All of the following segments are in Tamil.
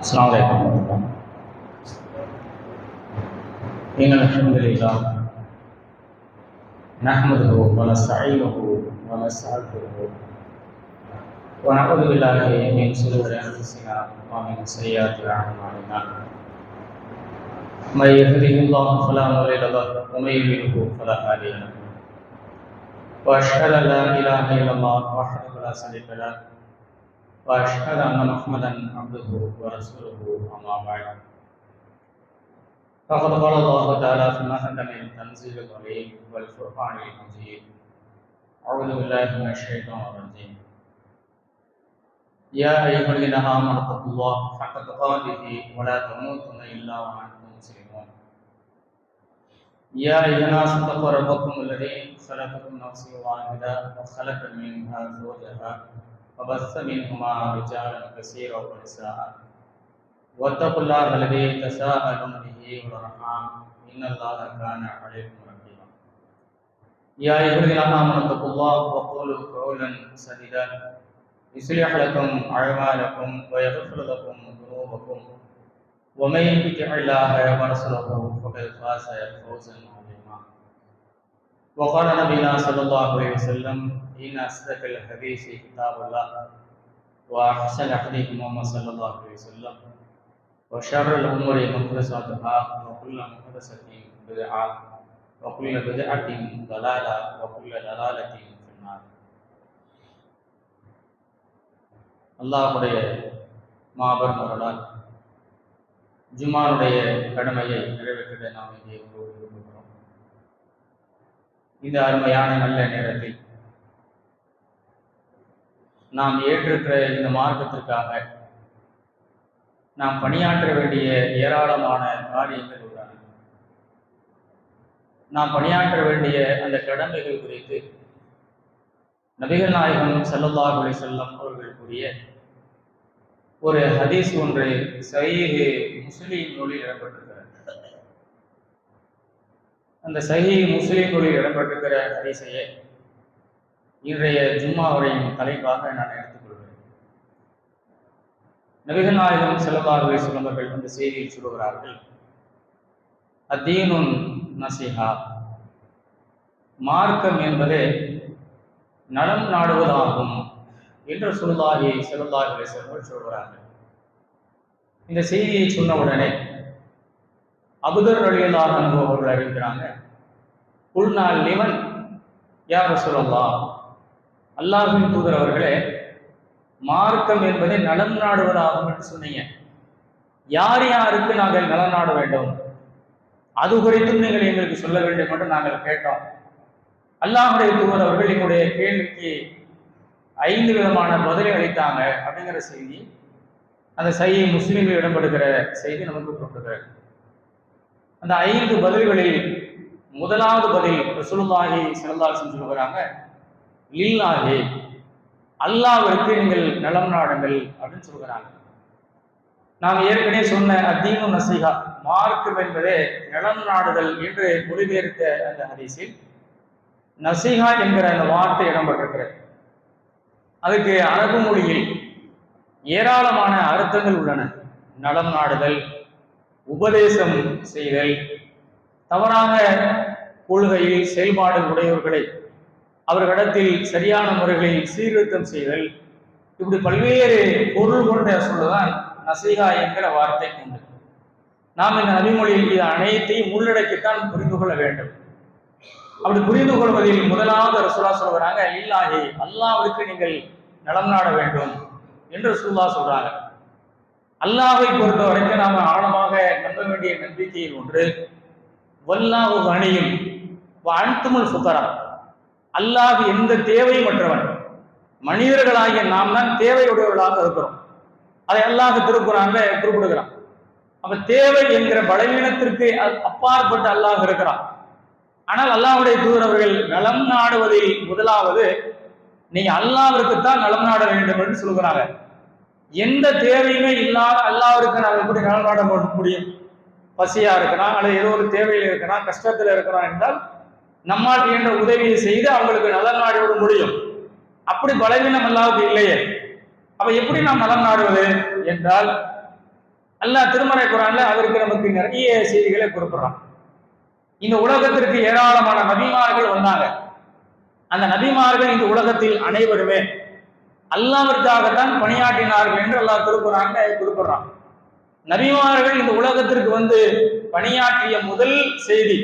السلام عليكم ورحمة الله. إن الحمد لله نحمده ونستعينه ونستغفره ونعوذ بالله من شرور أنفسنا ومن سيئات أعمالنا. من يهده الله فلا مضل له ومن يضلل فلا هادي له. وأشهد أن لا إله إلا الله وحده لا شريك له وأشهد أن محمدا عبده ورسوله أما بعد. فقد قال الله تعالى في محكم التنزيل العليم والفرقان المجيد. أعوذ بالله من الشيطان الرجيم. يا أيها الذين آمنوا اتقوا الله حق تقاته ولا تموتن إلا وأنتم مسلمون. يا أيها الناس اتقوا ربكم الذي خلقكم من نفس واحدة وخلق منها زوجها وبث منهما رجالا كثيرا ونساء واتقوا الله الذي تساءلون به والأرحام إن الله كان عليكم رقيبا. يا أيها الذين آمنوا اتقوا الله وقولوا قولا سديدا يصلح لكم أعمالكم ويغفر لكم ذنوبكم ومن يطع الله ورسوله فقد فاز فوزا عظيما. وقال نبينا صلى الله عليه وسلم إن أصدق الحديث كتاب الله وأحسن الحديث محمد صلى الله عليه وسلم وشر الأمور محدثاتها وكل محدثة بدعة وكل بدعة ضلالة وكل ضلالة في النار. அல்லாஹ்வுடைய மாபெரும் அருளால் ஜும்மாவுடைய கடமையை நிறைவேற்ற நாம் இங்கே இருக்கிறோம். இந்த அருமையான நல்ல நேரத்தில் நாம் ஏற்றிருக்கிற இந்த மார்க்கத்திற்காக நாம் பணியாற்ற வேண்டிய ஏராளமான காரியங்கள் உள்ளன. நாம் பணியாற்ற வேண்டிய அந்த கடமைகள் குறித்து நபிகள் நாயகம் ஸல்லல்லாஹு அலைஹி வஸல்லம் அவர்கள் கூறிய ஒரு ஹதீஸ் ஒன்று சஹீஹ் முஸ்லிம் நூலில் இடம்பெற்றிருக்கிறது. அந்த சஹீஹ் முஸ்லிம் நூலில் இடம்பெற்றிருக்கிற ஹதீஸையே இன்றைய ஜும்மாவுடைய தலைப்பாக நான் எடுத்துக்கொள்கிறேன். நபிகள் நாயகம் ஸல்லல்லாஹு அலைஹி வஸல்லம் அவர்கள் அந்த செய்தியில் சொல்கிறார்கள், அத்தீனுன் நஸீஹா, மார்க்கம் என்பது நலம் நாடுவதாகும் என்று ரசூலுல்லாஹி ஸல்லல்லாஹு அலைஹி வஸல்லம் சொல்கிறார்கள். இந்த செய்தியை சொன்னவுடனே அபூதர் ரலியல்லாஹு அன்ஹு அவர்கள் அறிவிக்கிறாங்க, குல்னா லிமன் யா ரசூலல்லாஹ், அல்லாஹ்வின் தூதர் அவர்களே, மார்க்கம் என்பதை நலம் நாடுவதாகும் என்று சொன்னீங்க. யார் யாருக்கு நாங்கள் நலம் நாட வேண்டும், அது குறித்தும் நீங்கள் எங்களுக்கு சொல்ல வேண்டும் என்று நாங்கள் கேட்டோம். அல்லாஹ்வுடைய தூதர் அவர்கள் எங்களுடைய கேள்விக்கு 5 விதமான பதிலை அளித்தாங்க அப்படிங்கிற செய்தி அந்த சஹீஹ் முஸ்லிமில் இடம்பெறுகிற செய்தி நமக்கு கொடுக்கிறது. அந்த 5 பதில்களில் முதலாவது பதில் ரசூலுல்லாஹி ஸல்லல்லாஹு அலைஹி வஸல்லம் சொல்கிறாங்க, லில்லாஹி, அல்லாஹ்விற்கு நீங்கள் நலம் நாடுங்கள் அப்படின்னு சொல்கிறாங்க. நாம் ஏற்கனவே சொன்ன அத்தீனு நஸீஹா, மார்க்கம் என்பதே நலம் நாடுதல் என்று மொழிபெயர்த்த அந்த ஹதீஸில் நஸீஹா என்கிற அந்த வார்த்தை இடம்பெற்றிருக்கிறது. அதுக்கு அரபு மொழியில் ஏராளமான அர்த்தங்கள் உள்ளன. நலம் நாடுதல், உபதேசம் செய்தல், தவறான கொள்கையில் செயல்பாடு உடையவர்களை அவர்களிடத்தில் சரியான முறைகளில் சீர்திருத்தம் செய்தல், இப்படி பல்வேறு பொருள் கொண்ட சொல்லுதான் நஸீஹா என்கிற வார்த்தை உண்டு. நாம் இந்த நபிமொழியில் இது அனைத்தையும் உள்ளடக்கித்தான் புரிந்து கொள்ள வேண்டும். அப்படி புரிந்து கொள்வதில் முதலாவது ரசூலுல்லாஹ் சொல்கிறாங்க, லில்லாஹி, அல்லாஹ்வுக்கு நீங்கள் நலம் நாட வேண்டும் என்று ரசூலுல்லாஹ் சொல்றாங்க. அல்லாஹ்வை பொறுத்த வரைக்கும் நாம ஆழமாக நம்ப வேண்டிய நம்பிக்கையில் ஒன்று, வல்லாஹு கனியும் வஅன்துமுல் ஃபுகரா, அல்லாஹ் எந்த தேவையற்றவன், மனிதர்களாகிய நாம் தான் தேவையுடையவர்களாக இருக்கிறோம். அதை அல்லாஹ் திருக்குறான்ல குறிப்பிடுகிறான். அப்ப தேவை என்கிற பலவீனத்திற்கு அப்பாற்பட்டு அல்லாஹ் இருக்கிறான். ஆனால் அல்லாஹ்வுடைய தூதர் அவர்கள் நலம் நாடுவதில் முதலாவது நீங்க அல்லாஹ்விற்குத்தான் நலம் நாட வேண்டும் என்று சொல்கிறாங்க. எந்த தேவையுமே இல்லாத அல்லாஹ்விற்கு நாம் எப்படி நலம் நாட முடியும்? பசியா இருக்கிறான், அல்லது ஏதோ ஒரு தேவையில் இருக்கிறான், கஷ்டத்தில் இருக்கிறான் என்றால் நம்மால் என்ற உதவியை செய்து அவங்களுக்கு நலம் நாடிவிட முடியும். அப்படி பலவீனம் அல்லாஹ்வுக்கு இல்லையே. அப்ப எப்படி நாம் நலம் நாடுவது என்றால் அல்லாஹ் திருமறை குர்ஆன்ல அவருக்கு நமக்கு நிறைய செய்திகளை கொடுக்குறான். இந்த உலகத்திற்கு ஏராளமான நபிமார்கள் வந்தாங்க. அந்த நபிமார்கள் இந்த உலகத்தில் அனைவருமே அல்லாஹ்விற்காகத்தான் பணியாற்றினார்கள் என்று அல்லாஹ் திருக்குர்ஆன்ல குறிப்பிடுறான். நபிமார்கள் இந்த உலகத்திற்கு வந்து பணியாற்றிய முதல் செய்தி,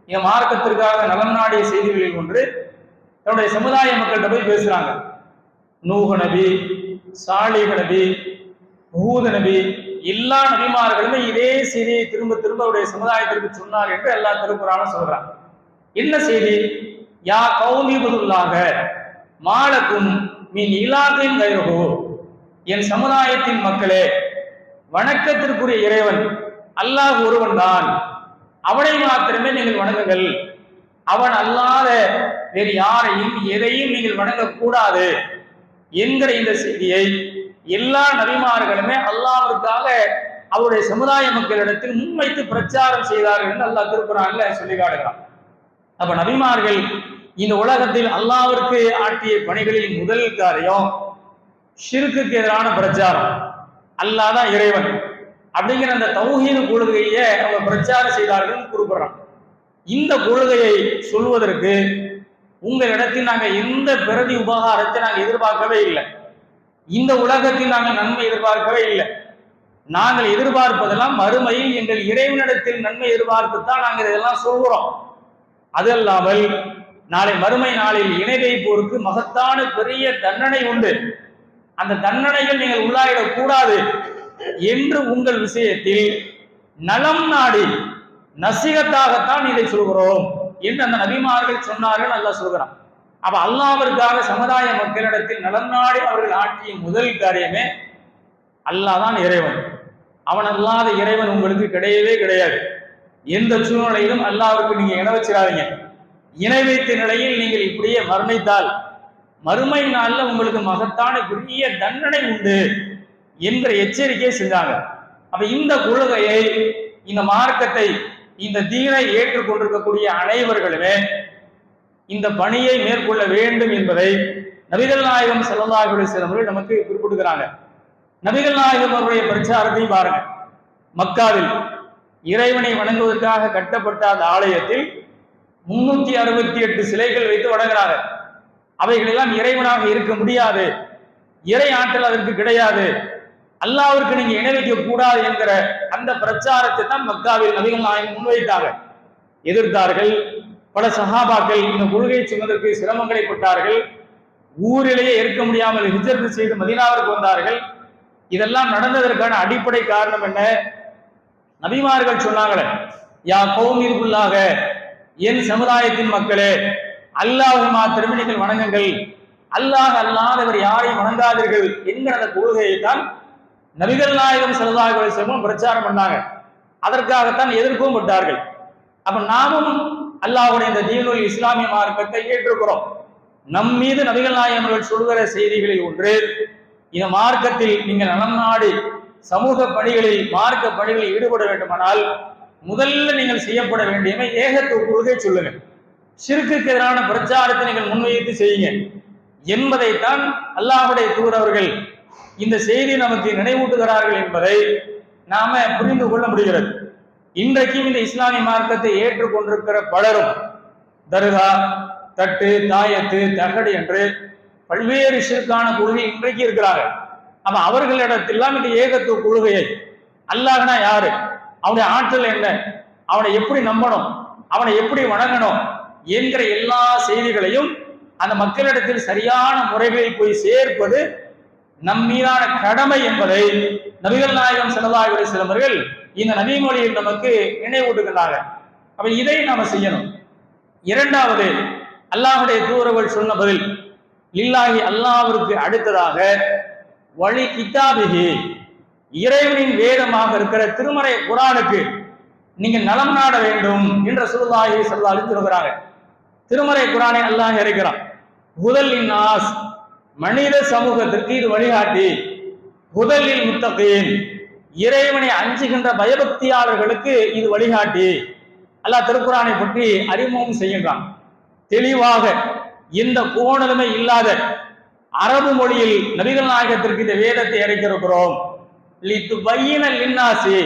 இந்த மார்க்கத்திற்காக நலம் நாடிய செய்திகளில் ஒன்று, தன்னுடைய சமுதாய மக்கள்கிட்ட போய் பேசுறாங்க. நூஹ் நபி, சாலிஹ் நபி, ஹூத் நபி, எல்லா நபிமார்களுமே இதே செய்தியை திரும்ப திரும்ப அவருடைய சமுதாயத்திற்கு சொன்னார் என்று அல்லாஹ் திருக்குர்ஆன்ல சொல்றான். என்ன செய்தி? யா கௌமி புதுல்லாக மாலக்கும் மின் இலாகின் கைரஹு, என் சமுதாயத்தின் மக்களே, வணக்கத்திற்குரிய இறைவன் அல்லாஹ் ஒருவன் தான், அவனை மாத்திரமே நீங்கள் வணங்குங்கள், அவன் அல்லாத வேறு யாரையும் எதையும் நீங்கள் வணங்கக்கூடாது என்கிற இந்த செய்தியை எல்லா நபிமார்களுமே அல்லாஹ்விற்காக அவருடைய சமுதாய மக்களிடத்தில் முன்வைத்து பிரச்சாரம் செய்தார்கள் என்று அல்லாஹ் திருக்குர்ஆன்ல சொல்லி காட்டுகிறான். அப்ப நபிமார்கள் இந்த உலகத்தில் அல்லாஹ்விற்கு ஆற்றிய பணிகளில் முதல் காரியம் ஷிர்க்குக்கு எதிரான பிரச்சாரம். அல்லாஹ் தான் இறைவன் அப்படிங்கிற அந்த தௌஹீத் கொள்கையை அவங்க பிரச்சாரம் செய்தார்கள் குறிப்பிடுறான். இந்த கொள்கையை சொல்வதற்கு உங்களிடத்தில் நாங்கள் எந்த பிரதி உபகாரத்தை நாங்கள் எதிர்பார்க்கவே இல்லை. இந்த உலகத்தில் நாங்கள் நன்மை எதிர்பார்க்கவே இல்லை. நாங்கள் எதிர்பார்ப்பதெல்லாம் மறுமையில் எங்கள் இறைவனிடத்தில் நன்மை எதிர்பார்த்துத்தான் நாங்கள் இதெல்லாம் சொல்கிறோம். அது அல்லாமல் நாளை மறுமை நாளில் இணை வைப்போருக்கு மகத்தான பெரிய தண்டனை உண்டு, அந்த தண்டனைகள் நீங்கள் உள்ளாயிடக் கூடாது என்று உங்கள் விஷயத்தில் நலம் நாடி நசீகத்தாகத்தான் இதை சொல்கிறோம் என்று அந்த நபிமார்கள் சொன்னார்கள் அல்லாஹ் சொல்கிறான். அப்ப அல்லாஹ்விற்காக சமுதாய மக்களிடத்தில் நலம் நாடி அவர்கள் ஆற்றிய முதல் காரியமே அல்லாஹ் தான் இறைவன், அவன் அல்லாத இறைவன் உங்களுக்கு கிடையவே கிடையாது. எந்த சூழ்நிலையிலும் அல்லாஹ்வுக்கு நீங்க இணை வச்சிடாதீங்க. இணை வைத்த நிலையில் நீங்கள் இப்படியே மரணித்தால் மறுமை நாளில் உங்களுக்கு மகத்தான பெரிய தண்டனை உண்டு என்கிற எச்சரிக்கையை செஞ்சாங்க. அப்ப இந்த கொள்கையை, இந்த மார்க்கத்தை, இந்த தீனை ஏற்றுக்கொண்டிருக்கக்கூடிய அனைவர்களுமே இந்த பணியை மேற்கொள்ள வேண்டும் என்பதை நபிகள் நாயகம் ஸல்லல்லாஹு அலைஹி வஸல்லம் அவர்கள் நமக்கு குறிப்பிடுகிறாங்க. நபிகள் நாயகம் அவருடைய பிரச்சாரத்தை பாருங்க. மக்காவில் இறைவனை வணங்குவதற்காக கட்டப்பட்ட அந்த ஆலயத்தில் 368 சிலைகள் வைத்து வணங்குறாங்க. அவைகளெல்லாம் இறைவனாக இருக்க முடியாது, இறை ஆற்றல் அதற்கு கிடையாது, அல்லாஹ்விற்கு நீங்க இணை வைக்க கூடாது என்கிற அந்த பிரச்சாரத்தை தான் மக்காவில் நபிகள் நாயகம் முன்வைத்தாங்க. எதிர்த்தார்கள். பல சஹாபாக்கள் இந்த கொள்கையை சொன்னதற்கு சிரமங்களை பட்டார்கள். ஊரிலேயே இருக்க முடியாமல் ஹிஜ்ரத் செய்து மதீனாவிற்கு வந்தார்கள். இதெல்லாம் நடந்ததற்கான அடிப்படை காரணம் என்ன? நபிமார்கள் சொன்னாங்களே, யா கௌமிக்குள்ளாக, என் சமுதாயத்தின் மக்களே, அல்லாஹ் மாத்திரமே நீங்கள் வணங்குங்கள், அல்லாஹ் அல்லாதவர் யாரையும் வணங்காதீர்கள் என்கிற அந்த கொள்கையை தான் நபிகள் நாயகம் ஸல்லல்லாஹு அலைஹி வஸல்லம் பிரச்சாரம் பண்ணாங்க. அதற்காகத்தான் எதிர்க்கவும் பட்டார்கள். அப்ப நாமும் அல்லாஹ்வுடைய இந்த தீனுல் இஸ்லாமிய மார்க்கத்தை ஏற்றுக்கிறோம். நம் மீது நபிகள் நாயகம் அவர்கள் சொல்கிற செய்திகளில் ஒன்று, இந்த மார்க்கத்தில் நீங்கள் நலம் நாடி சமூக பணிகளில், மார்க்க பணிகளில் ஈடுபட வேண்டுமானால் முதல்ல நீங்கள் செய்யப்பட வேண்டியவை ஏகத்துவ கொள்கை சொல்லுங்க, ஷிர்க்குக்கு எதிரான பிரச்சாரத்தை நீங்கள் முன்வைத்து செய்யுங்க என்பதைத்தான் அல்லாஹ்வுடைய தூதரவர்கள் இந்த செய்தி நமக்கு நினைவூட்டுகிறார்கள் என்பதை நாம புரிந்து கொள்ள முடிகிறது. இன்றைக்கும் இந்த இஸ்லாமிய மார்க்கத்தை ஏற்றுக்கொண்டிருக்கிற பலரும் தர்கா, தட்டு, தாயத்து, தகடு என்று பல்வேறு ஷிர்கான கொள்கை இன்றைக்கு இருக்கிறாங்க. அப்ப அவர்களிடத்தெல்லாம் இந்த ஏகத்துவ கொள்கையை, அல்லாஹ்னா யாரு, அவனுடைய ஆற்றல் என்ன, அவனை எப்படி நம்பணும், அவனை எப்படி வணங்கணும் என்கிற எல்லா செய்திகளையும் அந்த மக்களிடத்தில் சரியான முறைகளில் போய் சேர்ப்பது நம் மீதான கடமை என்பதை நபிகள் நாயகம் ஸல்லல்லாஹு அலைஹி வஸல்லம் அவர்கள் இந்த நபி மொழியில் நமக்கு நினைவூட்டுகிறாங்க. அப்ப இதை நாம செய்யணும். இரண்டாவது, அல்லாஹ்வுடைய தூதர்கள் சொன்ன பதில், லில்லாஹி, அல்லாஹ்விற்கு அடுத்ததாக, வழி கிதாபிஹி, இறைவனின் வேதமாக இருக்கிற திருமறை குர்ஆனுக்கு நீங்க நலம் நாட வேண்டும் என்று ரசூலுல்லாஹி ஸல்லல்லாஹு அலைஹி வஸல்லம் சொல்கிறாங்க. திருமறை குர்ஆனை அல்லாஹ் இறக்கிறான். ஹுதல் நாஸ், மனித சமூகத்திற்கு இது வழிகாட்டி, ஹுதலில் முத்தகீன், இறைவனை அஞ்சுகின்ற பயபக்தியாளர்களுக்கு இது வழிகாட்டி. அல்லாஹ் திருக்குர்ஆனை பற்றி அறிமுகம் செய்கின்றான். தெளிவாக எந்த கோணலுமே இல்லாத அரபு மொழியில் நபிகள் நாயகத்திற்கு இந்த வேதத்தை இறக்கியிருக்கிறோம். லித்துபையின லின்னாசி,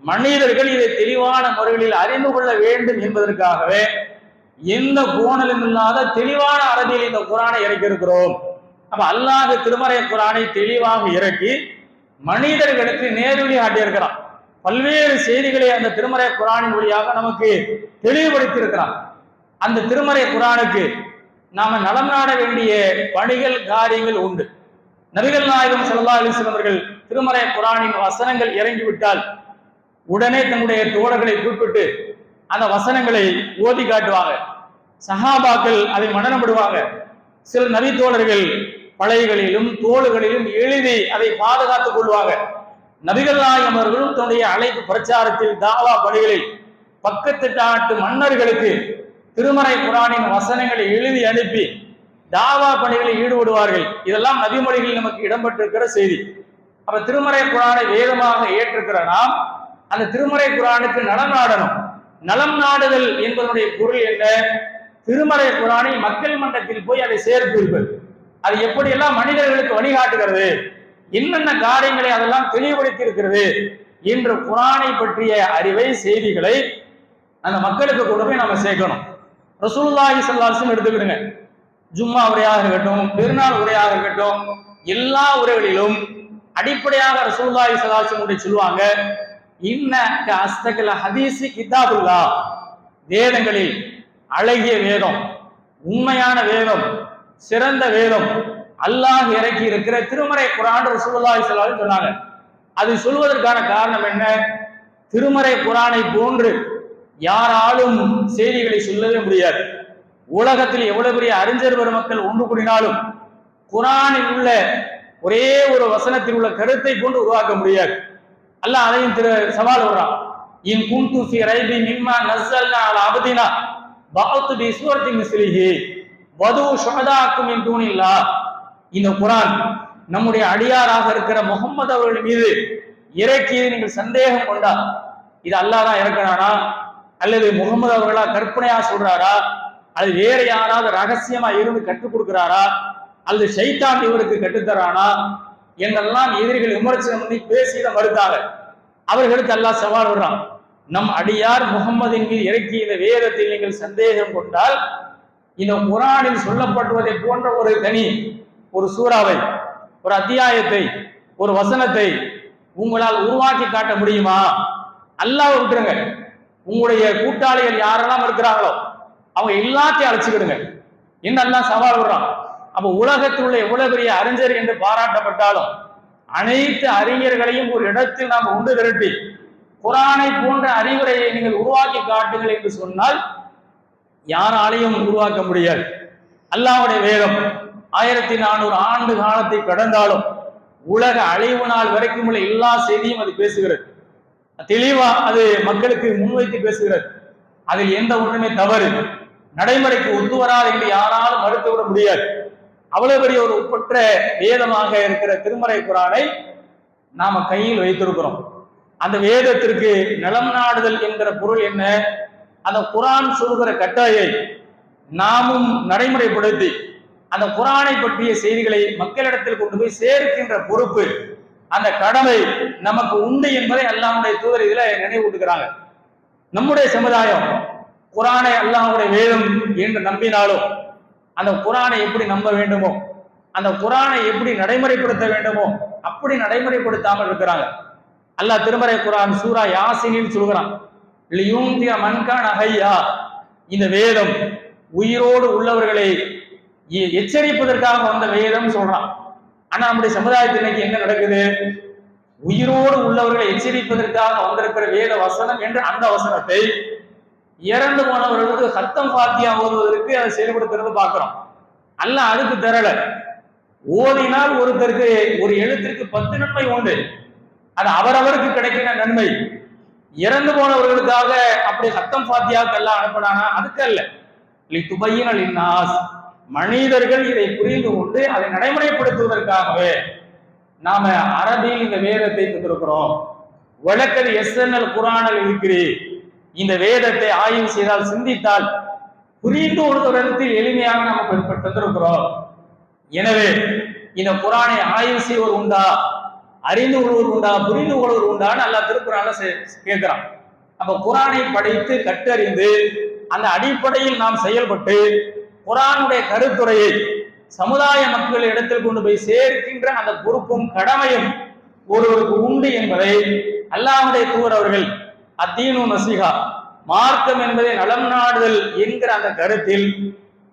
மனிதர்கள் இதை தெளிவான முறைகளில் அறிந்து கொள்ள வேண்டும் என்பதற்காகவே எந்த கோணலும் இல்லாத தெளிவான அரபியில் இந்த குரானை இறக்கி இருக்கிறோம். அப்ப அல்லாஹ் திருமறை குரானை தெளிவாக இறக்கி மனிதர்களுக்கு நேரடி காட்டியிருக்கிறான். பல்வேறு செய்திகளை அந்த திருமறை குரானின் வழியாக நமக்கு தெளிவுபடுத்தி இருக்கிறான். அந்த திருமறை குரானுக்கு நாம நலம் நாட வேண்டிய பணிகள் காரியங்கள் உண்டு. நபிகள் நாயகம் ஸல்லல்லாஹு அலைஹி வஸல்லம் அவர்கள் திருமறை குரானின் வசனங்கள் இறங்கிவிட்டால் உடனே தன்னுடைய தோழர்களை கூப்பிட்டு அந்த வசனங்களை ஓதி காட்டுவாங்க. சஹாபாக்கள் அதை மனனப்படுவாங்க. சில நபி தோழர்கள் பழைகளிலும் தோள்களிலும் எழுதி அதை பாதுகாத்துக் கொள்வாங்க. நபிகள் நாயகம் அவர்களும் தன்னுடைய அழைப்பு பிரச்சாரத்தில் தாவா பணிகளில் பக்கத்து நாட்டு மன்னர்களுக்கு திருமறை குரானின் வசனங்களை எழுதி அனுப்பி தாவா பணிகளில் ஈடுபடுவார்கள். இதெல்லாம் நபிமொழிகளில் நமக்கு இடம்பெற்றிருக்கிற செய்தி. அப்ப திருமறை குரானை வேதமாக ஏற்றிருக்கிற நாம் அந்த திருமறை குரானுக்கு நலம் நாடணும். நலம் நாடுதல் என்பதனுடைய பொருள் என்ன? திருமறை குரானை மக்கள் மன்றத்தில் போய் அதை சேர்ப்பிருப்பது. அது எப்படியெல்லாம் மனிதர்களுக்கு வழிகாட்டுகிறது, என்னென்ன காரியங்களை அதெல்லாம் தெளிவுபடுத்தி இருக்கிறது என்ற குரானை பற்றிய அறிவை செய்திகளை அந்த மக்களுக்கு கொண்டு போய் நம்ம சேர்க்கணும். ரசூலுல்லாஹி ஸல்லல்லாஹு அலைஹி வஸல்லம் எடுத்துக்கிடுங்க. ஜும்மா உரையாக இருக்கட்டும், பெருநாள் உரையாக இருக்கட்டும், எல்லா உரைகளிலும் அடிப்படையாக ரசூலுல்லாஹி ஸல்லல்லாஹு அலைஹி வஸல்லம் சொல்லுவாங்க, இன்ன அஸ்தகல் ஹதீஸி கிதாபுல்லாஹ், வேதங்களில் அழகிய வேதம், உண்மையான வேதம், சிறந்த வேதம் அல்லாஹ் இறக்கி இருக்கிற திருமறை குரான் ரசூலுல்லாஹி ஸல்லல்லாஹு அலைஹி வஸல்லம் சொன்னாங்க. அது சொல்வதற்கான காரணம் என்ன? திருமறை குரானை போன்று யாராலும் செய்திகளை சொல்லவே முடியாது. உலகத்தில் எவ்வளவு பெரிய அறிஞர் பெருமக்கள் ஒன்று கூடினாலும் குரானில் உள்ள ஒரே ஒரு வசனத்தில் உள்ள கருத்தை கொண்டு உருவாக்க முடியாது. அல்லாஹ் அதையும் சவால் விடுறான். இன் குன்து ஃபீ ரைபின் மிம்மா நஸல்னா அலா அப்தினா பஅத்து பி சூரத்தி மிஸ்லிஹி வது ஷுஹதாக்கும் மின் தூனில்லாஹ். இந்த குரான் நம்முடைய அடியாராக இருக்கிற முகமது அவர்கள் மீது இறக்கியது நீங்கள் சந்தேகம் கொண்டா, இது அல்லாஹ் தான் இறக்கினானா அல்லது முகமது அவர்களா கற்பனையா சொல்றாரா அல்லது வேற யாராவது ரகசியமா இருந்து கற்றுக் கொடுக்கிறாரா அல்லது ஷைத்தான் இவருக்கு கட்டுத்தரானா என்றெல்லாம் எதிரிகள் விமர்சனம் பண்ணி பேசிட மறுத்தாங்க. அவர்களுக்கு அல்லாஹ் சவால் விடுறான். நம் அடியார் முகம்மதின் மீது இறக்கிய இந்த வேதத்தில் நீங்கள் சந்தேகம் கொண்டால் இந்த குரானில் சொல்லப்படுவதை போன்ற ஒரு தனி ஒரு சூறாவை, ஒரு அத்தியாயத்தை, ஒரு வசனத்தை உங்களால் உருவாக்கி காட்ட முடியுமா? அல்லாஹ் விட்டுருங்க, உங்களுடைய கூட்டாளிகள் யாரெல்லாம் இருக்கிறாங்களோ அவங்க எல்லாத்தையும் அழைச்சிக்கிடுங்க என்று அல்லாஹ் சவால் விடுறான். அப்ப உலகத்தில் உள்ள எவ்வளவு பெரிய அறிஞர் என்று பாராட்டப்பட்டாலும் அனைத்து அறிஞர்களையும் ஒரு இடத்தில் நாம் ஒன்று திரட்டி குரானை போன்ற அறிவுரையை நீங்கள் உருவாக்கி காட்டுங்கள் என்று சொன்னால் யாராலையும் உருவாக்க முடியாது. அல்லாஹ்வுடைய வேதம் 1400 ஆண்டு காலத்தை கடந்தாலும் உலக அழிவு நாள் வரைக்கும் உள்ள எல்லா செய்தியும் அது பேசுகிறது. தெளிவா அது மக்களுக்கு முன்வைத்து பேசுகிறது. அதில் எந்த ஒன்றுமே தவறு நடைமுறைக்கு ஒத்து வராது என்று யாராலும் மறுத்துவிட முடியாது. அவ்வளவு பெரிய ஒரு ஒப்பற்ற வேதமாக இருக்கிற திருமறை குரானை நாம கையில் வைத்திருக்கிறோம். அந்த வேதத்திற்கு நலம் நாடுதல் என்கிற பொருள் என்ன? அந்த குரான் சொல்கிற கட்டாயை நாமும் நடைமுறைப்படுத்தி அந்த குரானை பற்றிய செய்திகளை மக்களிடத்தில் கொண்டு போய் சேர்க்கின்ற பொறுப்பு, அந்த கடமை நமக்கு உண்டு என்பதை அல்லாஹ்வுடைய தூதர் இதுல நினைவூட்டுகிறாங்க. நம்முடைய சமுதாயம் குரானை அல்லாஹ்வுடைய வேதம் என்று நம்பினாலும் அந்த குரானை எப்படி நம்ப வேண்டுமோ, அந்த குரானை எப்படி நடைமுறைப்படுத்த வேண்டுமோ அப்படி நடைமுறைப்படுத்தாமல் இருக்கிறாங்க. அல்லாஹ் திருமறை குரான் சூரா யாசீனில் சொல்கிறான், லியுந்திர மன்கான ஹய்யா, இந்த வேதம் உயிரோடு உள்ளவர்களை எச்சரிப்பதற்காக வந்த வேதம் சொல்றான். ஆனா நம்முடைய சமுதாயத்தில் இன்னைக்கு என்ன நடக்குது? உயிரோடு உள்ளவர்களை எச்சரிப்பதற்காக வந்திருக்கிற வேத வசனம் என்று அந்த வசனத்தை இறந்து போனவர்களுக்கு சத்தம் பாத்தியா ஓதுவதற்கு அதை செயல்படுத்துறது பார்க்கிறோம். அல்லாஹ் அதுக்கு தரல. ஓதினால் ஒருத்தருக்கு ஒரு எழுத்திற்கு 10 நன்மை உண்டு, அது அவரவருக்கு கிடைக்கிற நன்மை. இறந்து போனவர்களுக்காக அப்படி சத்தம் பாத்தியாவுக்கு எல்லாம் அனுப்பினானா? அதுக்கு அல்ல. லிதுபையின லின்னாஸ், மனிதர்கள் இதை புரிந்து கொண்டு அதை நடைமுறைப்படுத்துவதற்காகவே நாம அரபியில் இந்த வேதத்தை தந்திருக்கிறோம். வழக்கது எஸ்என்எல் குரானில் இருக்கிறீ, இந்த வேதத்தை ஆய்வு செய்தால் சிந்தித்தால் புரிந்து ஒரு இடத்தில் எளிமையாக நம்ம தந்திருக்கிறோம். எனவே இந்த குரானை ஆய்வு செய்வது உண்டா, அறிந்து கொள்வது உண்டா, புரிந்து கொள்வது உண்டான்னு அல்லாஹ் திருக்குறான்ல கேட்கிறான். அப்ப குரானை படித்து கற்றறிந்து அந்த அடிப்படையில் நாம் செயல்பட்டு குரானுடைய கருத்துரையை சமுதாய மக்கள் இடத்தில் கொண்டு போய் சேர்க்கின்ற அந்த பொறுப்பும் கடமையும் ஒருவருக்கு உண்டு என்பதை அல்லாஹ்வுடைய தூதர் அவர்கள் அத்தீனு நசிஹா, மார்க்கம் என்பதை நலம் நாடுதல் என்கிற அந்த கருத்தில்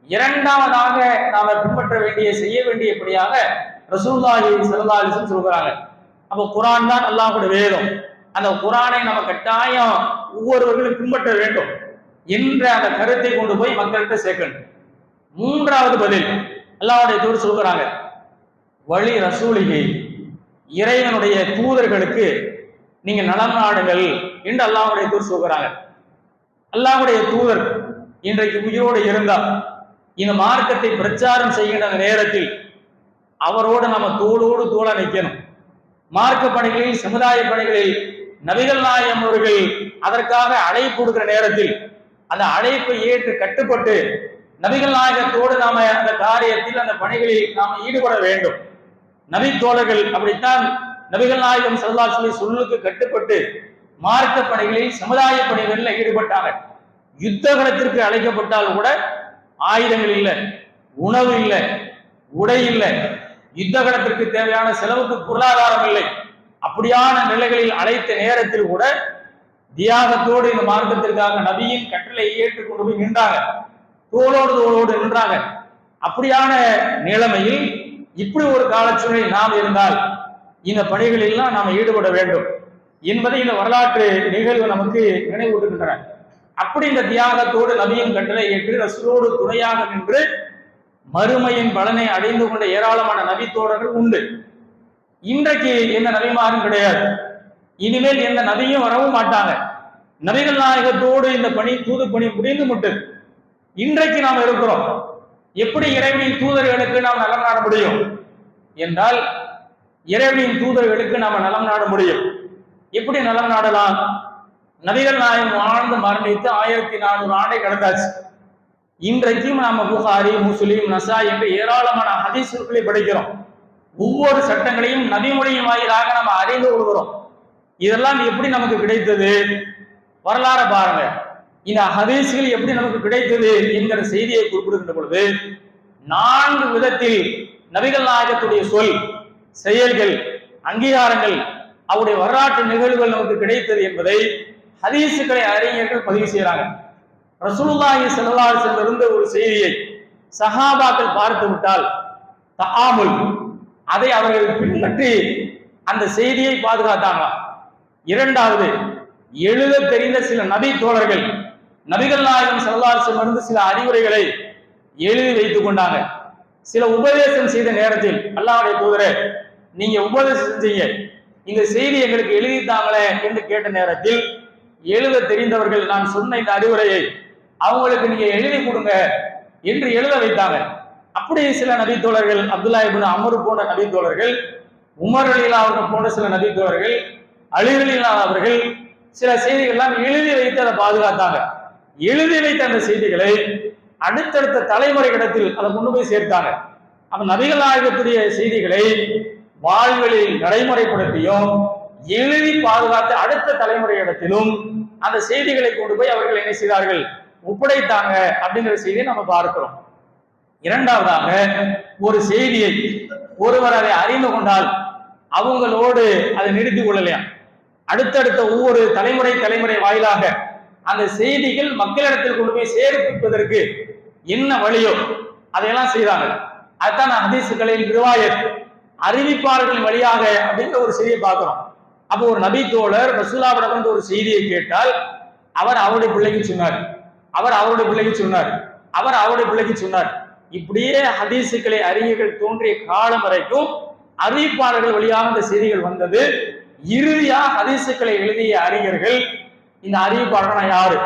இரண்டாவதாக நாம பின்பற்ற வேண்டிய செய்ய வேண்டியபடியாக ரசூலுல்லாஹி ஸல்லல்லாஹு அலைஹி வஸல்லம் சொல்கிறாங்க. அப்போ குரான் தான் அல்லாஹ்வுடைய வேதம். அந்த குரானை நம்ம கட்டாயம் ஒவ்வொருவர்களும் பின்பற்ற வேண்டும் என்ற அந்த கருத்தை கொண்டு போய் மக்கள்கிட்ட சேர்க்கணும். மூன்றாவது பதில் அல்லாஹ்வுடைய தூதர் சொல்கிறாங்க, வழி ரசூலிகை, இறைவனுடைய தூதர்களுக்கு நீங்க நலம் நாடுங்கள் என்று அல்லாஹ்வுடைய தூதர் சொல்கிறாங்க. அல்லாஹ்வுடைய தூதர் இன்றைக்கு உயிரோடு இருந்தால் இந்த மார்க்கத்தை பிரச்சாரம் செய்கின்ற நேரத்தில் அவரோடு நம்ம தோளோடு தோள நிற்கணும். மார்க்க பணிகளில், சமுதாய பணிகளில் நபிகள் நாயகம் அவர்கள் அதற்காக அழைப்பு கொடுக்கிற நேரத்தில் அந்த அழைப்பை ஏற்று கட்டுப்பட்டு நபிகள் நாயகத்தோடு நாம அந்த காரியத்தில் அந்த பணிகளில் நாம் ஈடுபட வேண்டும். நபி தோழர்கள் அப்படித்தான் நபிகள் நாயகம் ஸல்லல்லாஹு அலைஹி வஸல்லம் சொல்லுக்கு கட்டுப்பட்டு மார்க்க பணிகளில், சமுதாய பணிகளில் ஈடுபட்டாங்க. யுத்த களத்திற்கு அழைக்கப்பட்டால் கூட ஆயுதங்கள் இல்லை, உணவு இல்லை, உடை இல்லை, யுத்த களத்திற்கு தேவையான செலவுக்கு பொருளாதாரம் இல்லை. அப்படியான நிலைகளில் அழைத்த நேரத்தில் கூட தியாகத்தோடு இந்த மார்க்கத்திற்காக நபியின் கட்டளை ஏற்றுக்கொண்டு போய் நின்றாங்க, தோளோடு தோளோடு நின்றாங்க. அப்படியான நிலைமையில் இப்படி ஒரு காலச்சூழலை நாம் இருந்தால் இந்த பணிகளெல்லாம் நாம் ஈடுபட வேண்டும் என்பதை இந்த வரலாற்று நிகழ்வு நமக்கு நினைவூட்டுகின்றன. அப்படி இந்த தியாகத்தோடு நபியின் கட்டளை ஏற்று ரசூலோடு துணையாக நின்று மறுமையின் பலனை அடைந்து கொண்ட ஏராளமான நபித்தோழர்கள் உண்டு. இன்றைக்கு எந்த நபிமாரும் கிடையாது, இனிமேல் எந்த நபியும் வரவும் மாட்டாங்க. நபிகள் நாயகத்தோடு இந்த பணி, தூது பணி முடிந்து விட்டது. இன்றைக்கு நாம் இருக்கிறோம். எப்படி இறைவனின் தூதர்களுக்கு நாம் நலம் நாட முடியும் என்றால், இறைவனின் தூதர்களுக்கு நாம் நலம் நாட முடியும். எப்படி நலம் நாடலாம்? நபிகள் நாயகம் வாழ்ந்து மரணித்து 1400 ஆண்டை கடந்தாச்சு. இன்றைக்கும் நாம புகாரி, முஸ்லிம், நசாய் என்று ஏராளமான ஹதீஸ்களை படிக்கிறோம். ஒவ்வொரு சட்டங்களையும் நபிமொழியின் வாயிலாக நம்ம அறிந்து கொள்கிறோம். இதெல்லாம் எப்படி நமக்கு கிடைத்தது? வரலாறு பாருங்க. இந்த ஹதீஸ்கள் எப்படி நமக்கு கிடைத்தது என்கிற செய்தியை குறிப்பிடுகின்ற பொழுது 4 விதத்தில் நபிகள் நாயகத்துடைய சொல், செயல்கள், அங்கீகாரங்கள், அவருடைய வரலாற்று நிகழ்வுகள் நமக்கு கிடைத்தது என்பதை ஹதீசுகளை அறிஞர்கள் பதிவு செய்யறாங்க. ரசூலுல்லாஹி ஸல்லல்லாஹு அலைஹி வஸல்லம் இருந்த ஒரு செய்தியை சஹாபாக்கள் பார்த்து விட்டால் தஆமுல், அதை அவர்கள் பின்பற்றி அந்த செய்தியை பாதுகாத்தாங்க. இரண்டாவது, எழுத தெரிந்த சில நபி தோழர்கள் நபிகள் நாயகம் ஸல்லல்லாஹு அலைஹி வஸல்லம் இருந்து சில அறிவுரைகளை எழுதி வைத்துக் கொண்டாங்க. சில உபதேசம் செய்த நேரத்தில், அல்லாஹ்வுடைய தூதரே நீங்க உபதேசம் செஞ்சீங்க, இந்த செய்தி எங்களுக்கு எழுதித்தாங்களே என்று கேட்ட நேரத்தில் எழுத தெரிந்தவர்கள் நான் சொன்ன இந்த அறிவுரையை அவங்களுக்கு நீங்க எழுதி கொடுங்க என்று எழுத வைத்தாங்க. அப்படி சில நபித்தோழர்கள், அப்துல்லா இப்னு அம்ர் போன்ற நபித்தோழர்கள், உமர் ரலியல்லாஹு அவர்கள் போன்ற சில நபித்தோழர்கள், அலி ரலியல்லாஹு அவர்கள் சில செய்திகள்லாம் எழுதி வைத்து அதை பாதுகாத்தாங்க. எழுதி வைத்த அந்த செய்திகளை அடுத்தடுத்த தலைமுறைகளிடத்தில் அதை கொண்டு போய் சேர்த்தாங்க. அப்ப நபிகள் நாயகத்துடைய செய்திகளை வாழ்களில் நடைமுறைப்படுத்தியும் எழுதி பாதுகாத்து அடுத்த தலைமுறையிடத்திலும் அந்த செய்திகளை கொண்டு போய் அவர்கள் என்ன செய்தார்கள்? ஒப்படைத்தாங்க அப்படிங்கிற செய்தியை நம்ம பார்க்கிறோம். இரண்டாவதாக, ஒரு செய்தியை ஒருவர் அதை அறிந்து கொண்டால் அவங்களோடு அதை நிறுத்திக் கொள்ளலையா, அடுத்தடுத்த ஒவ்வொரு தலைமுறை வாயிலாக அந்த செய்திகள் மக்களிடத்தில் கொண்டு போய் சேர்ப்பிப்பதற்கு என்ன வழியோ அதையெல்லாம் செய்தாங்க. அதுதான் ஹதீசுகளில் ரிவாயத், அறிவிப்பாளர்களின் வழியாக அப்படிங்கிற ஒரு செய்தியை பார்க்கிறோம். அப்போ ஒரு நபி தோழர் ரசூலுல்லாஹ்விடம் வந்து ஒரு செய்தியை கேட்டால் அவர் அவருடைய பிள்ளைக்கு சொன்னார், அவர் அவருடைய பிள்ளைக்கு சொன்னார், அவர் அவருடைய பிள்ளைக்கு சொன்னார். இப்படியே ஹதீசுகளை அறிஞர்கள் தோன்றிய காலம் வரைக்கும் அறிவிப்பாளர்கள் வழியாக இந்த செய்திகள் வந்தது. இறுதியா ஹதீசுகளை எழுதிய அறிஞர்கள் இந்த அறிவிப்பாளர்கள் யாரு,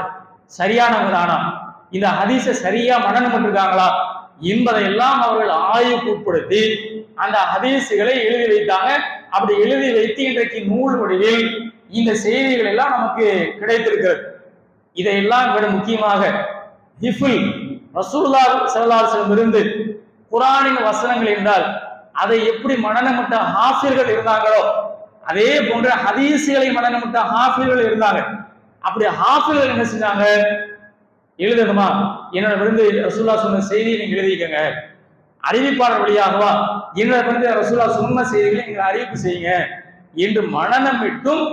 சரியானவங்க தானா, இந்த ஹதீஸை சரியா மனனம் பண்ணிருக்காங்களா என்பதையெல்லாம் அவர்கள் ஆய்வுக்கு உட்படுத்தி அந்த ஹதீசுகளை எழுதி வைத்தாங்க. அப்படி எழுதி வைத்து இன்றைக்கு நூல் வடிவில் இந்த செய்திகள் எல்லாம் நமக்கு கிடைத்திருக்கிறது. இதையெல்லாம் விட முக்கியமாக ஹிஃபுல், ரசூலுல்லாஹி ஸல்லல்லாஹு அலைஹி வஸல்லம் இருந்து குர்ஆனின் வசனங்கள் என்றால் அதை எப்படி மனனமிட்ட ஹாஃபிர்கள் இருந்தாங்களோ அதே போன்ற ஹதீஸ்களை மனநமிட்ட ஹாஃபில்கள் இருந்தாங்க. அப்படி ஹாஃபில்கள் என்ன செஞ்சாங்க, எழுதணுமா என்னோட விருந்து ரசூல்லா சொன்ன செய்தியை நீங்க எழுதிக்கங்க, அறிவிப்பாளர் வழியாகவா என்னோட விருந்து ரசூல்லா சொன்ன செய்திகளை நீங்க அறிவிப்பு செய்யுங்க என்று மனநமிட்டும்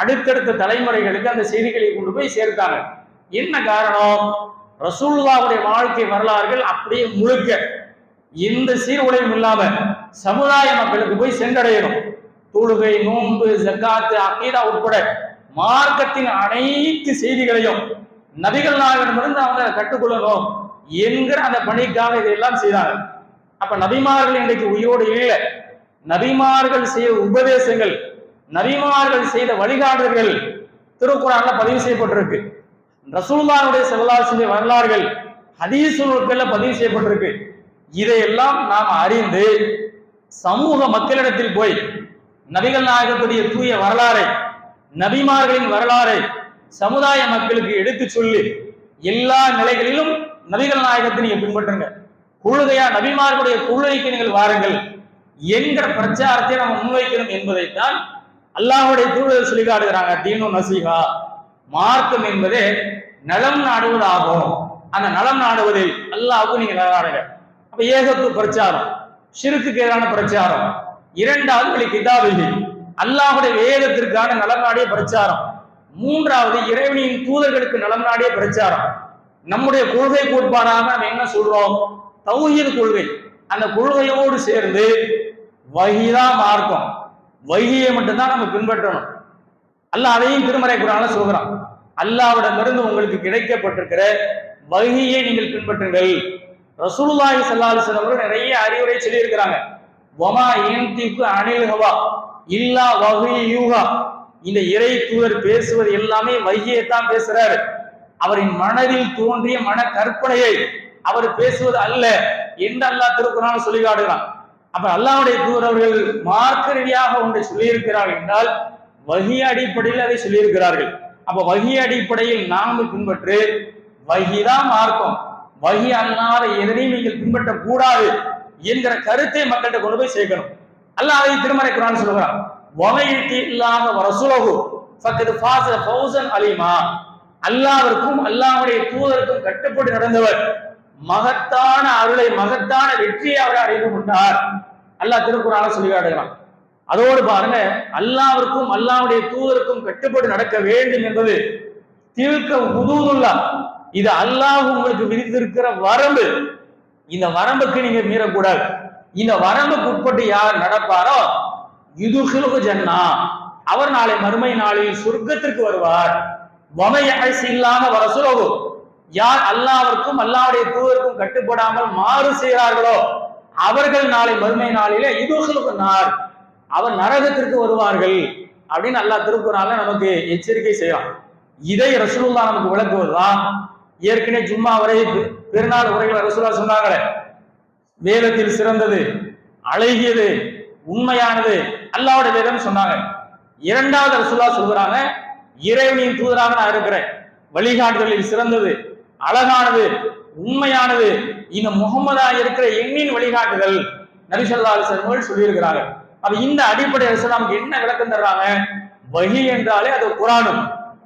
அடுத்தடுத்த தலைமுறைகளுக்கு அந்த செய்திகளை கொண்டு போய் சேர்த்தாங்க. என்ன காரணம், ரசூலுல்லாஹ்வுடைய வாழ்க்கை வரலாறுகள் அப்படியே முழுக்க எந்த சீர்குலையும் இல்லாம சமுதாய மக்களுக்கு போய் சென்றடையணும். தொழுகை, நோன்பு, ஜக்காத்து, அகீதா உட்பட மார்க்கத்தின் அனைத்து செய்திகளையும் நபிகள் நாயகமிருந்து அவங்க கற்றுக்கொள்ளணும் என்கிற அந்த பணிக்காக இதையெல்லாம் செய்தாங்க. அப்ப நபிமார்கள் இன்றைக்கு உயிரோடு இல்லை. நபிமார்கள் செய்த உபதேசங்கள், நபிமார்கள் செய்த வழிகாட்டுதல்கள் திருக்குர்ஆன்ல பதிவு செய்யப்பட்டிருக்கு. ரசூலுல்லாஹ்வுடைய ஸல்லல்லாஹு அலைஹி வஸல்லம் வரலாறுகள் ஹதீஸ் நூல்கள்ல பதிவு செய்யப்பட்டிருக்கு. இதையெல்லாம் நாம் அறிந்து சமூக மக்களிடத்தில் போய் நபிகள் நாயகத்துடைய தூய வரலாறை, நபிமார்களின் வரலாறை சமுதாய மக்களுக்கு எடுத்து சொல்லி எல்லா நிலைகளிலும் நபிகள் நாயகத்தை நீங்க பின்பற்றுங்க, கொள்கையா நபிமார்களுடைய கொள்கைக்கு நீங்கள் வாருங்கள் என்கிற பிரச்சாரத்தை நம்ம முன்வைக்கணும் என்பதைத்தான் அல்லாஹ்வுடைய தூதர் சொல்லி காட்டுகிறாங்க. தீனு நசீஹா, மார்க்கம் என்பதே நலம் நாடுவதாகும். அந்த நலம் நாடுவதில் அல்லாஹ்வுக்கு நீங்க நாடுங்க. அப்ப ஏகத்துவ பிரச்சாரம், ஷிர்க்குக்கு எதிரான பிரச்சாரம். இரண்டாவது கிதாபிஹி, அல்லாஹ்வுடைய வேதத்திற்கான நலம் நாடிய பிரச்சாரம். மூன்றாவது இறைவனின் தூதர்களுக்கு நலம் நாடிய பிரச்சாரம். நம்முடைய கொள்கை கோட்பாடாக நம்ம என்ன சொல்றோம், தௌஹீத் கொள்கை. அந்த கொள்கையோடு சேர்ந்து வஹீதா மார்க்கம், வஹியை மட்டும்தான் நம்ம பின்பற்றணும். அல்லாஹ் அதையும் திருமறை குர்ஆன்ல சொல்றான். அல்லாஹ்விடமிருந்து உங்களுக்கு கிடைக்கப்பட்டிருக்கிற வஹியை நீங்கள் பின்பற்றுங்கள். ரசூலுல்லாஹி ஸல்லல்லாஹு அலைஹி வஸல்லம் அவர்கள் நிறைய அறிவுரை சொல்லி இருக்கிறாங்க. வமா யன்திகு அனில் ஹவா இல்லா வஹியுஹா, இந்த இறை தூதர் பேசுவது எல்லாமே வஹியை தான் பேசுறாரு. அவரின் மனதில் தோன்றிய மன கற்பனையை அவர் பேசுவது அல்ல என்று அல்லாஹ் திருக்குர்ஆனில் சொல்லி காட்டுகிறான். அப்ப அல்லாஹ்வுடைய தூதர் அவர்கள் மார்க்க ரீதியாக ஒன்றை சொல்லியிருக்கிறார்கள் என்றால் வஹி அடிப்படையில் அதை சொல்லியிருக்கிறார்கள். அப்ப வஹி அடிப்படையில் நாம் பின்பற்று, வஹிதான் மார்க்கம், வஹி அல்லாத எதனையும் நீங்கள் பின்பற்ற கூடாது என்கிற கருத்தை மக்கள்கிட்ட கொண்டு போய் சேர்க்கணும். அல்லாஹ் அதை திருமறை குர்ஆன் சொல்கிறான். வமையுத்தில்லாஹ வரசூலஹு ஃபக்கத் ஃபாஸ ஃபௌஸன் அலீமா, அல்லாஹ்விற்கும் அல்லாஹ்வுடைய தூதருக்கும் கட்டுப்பட்டு நடந்தவர் மகத்தான அருளை, மகத்தான வெற்றியை அவர் அடைந்து கொண்டார். அல்லாஹ் திருக்குர்ஆனில் சொல்லி காட்டுகிறான். அதோடு பாருங்க, அல்லாஹ்விற்கும் அல்லாஹ்வுடைய தூதருக்கும் கட்டுப்பட்டு நடக்க வேண்டும் என்பது தில்க ஹுதூதுல்லாஹ், இது அல்லாஹ் உங்களுக்கு விதித்திருக்கிற வரம்பு. இந்த வரம்புக்கு நீங்க மீறக்கூடாது. இந்த வரம்புக்கு உட்பட்டு யார் நடப்பாரோ யுதுகிலுஹு ஜன்னா, அவர் நாளை மறுமை நாளில் சொர்க்கத்திற்கு வருவார். வமையஸில்லாஹ வரசூலஹு, யார் அல்லாஹ்விற்கும் அல்லாஹ்வுடைய தூதருக்கும் கட்டுப்படாமல் மாறு செய்கிறார்களோ அவர்கள் நாளை மறுமை நாளிலே யுதுகிலுஹு நார், அவர் நரகத்திற்கு வருவார்கள் அப்படின்னு அல்லாஹ் திருக்குர்ஆன்ல நமக்கு எச்சரிக்கை செய்யலாம். இதை ரசூலுல்லாஹ் நமக்கு விளக்குவதுதான். ஏற்கனவே ஜும்மா வரை பெருநாள் உரைகளை ரசூலுல்லாஹ் சொன்னாங்களே, வேதத்தில் சிறந்தது, அழகியது, உண்மையானது அல்லாஹ்வுடைய வேதம் சொன்னாங்க. இரண்டாவது ரசூலுல்லாஹ் சொல்றாங்க, இறைவனின் தூதராக நான் இருக்கிறேன், வழிகாட்டுதலில் சிறந்தது, அழகானது, உண்மையானது இந்த முகமதா இருக்கிற எண்ணின் வழிகாட்டுதல் நபி ஸல்லல்லாஹு அலைஹி வஸல்லம் சொல்லி இருக்கிறாங்க. அப்ப இந்த அடிப்படையில் நமக்கு என்ன விளக்கம் தர்றாங்க, வஹி என்றாலே அது குர்ஆனும்,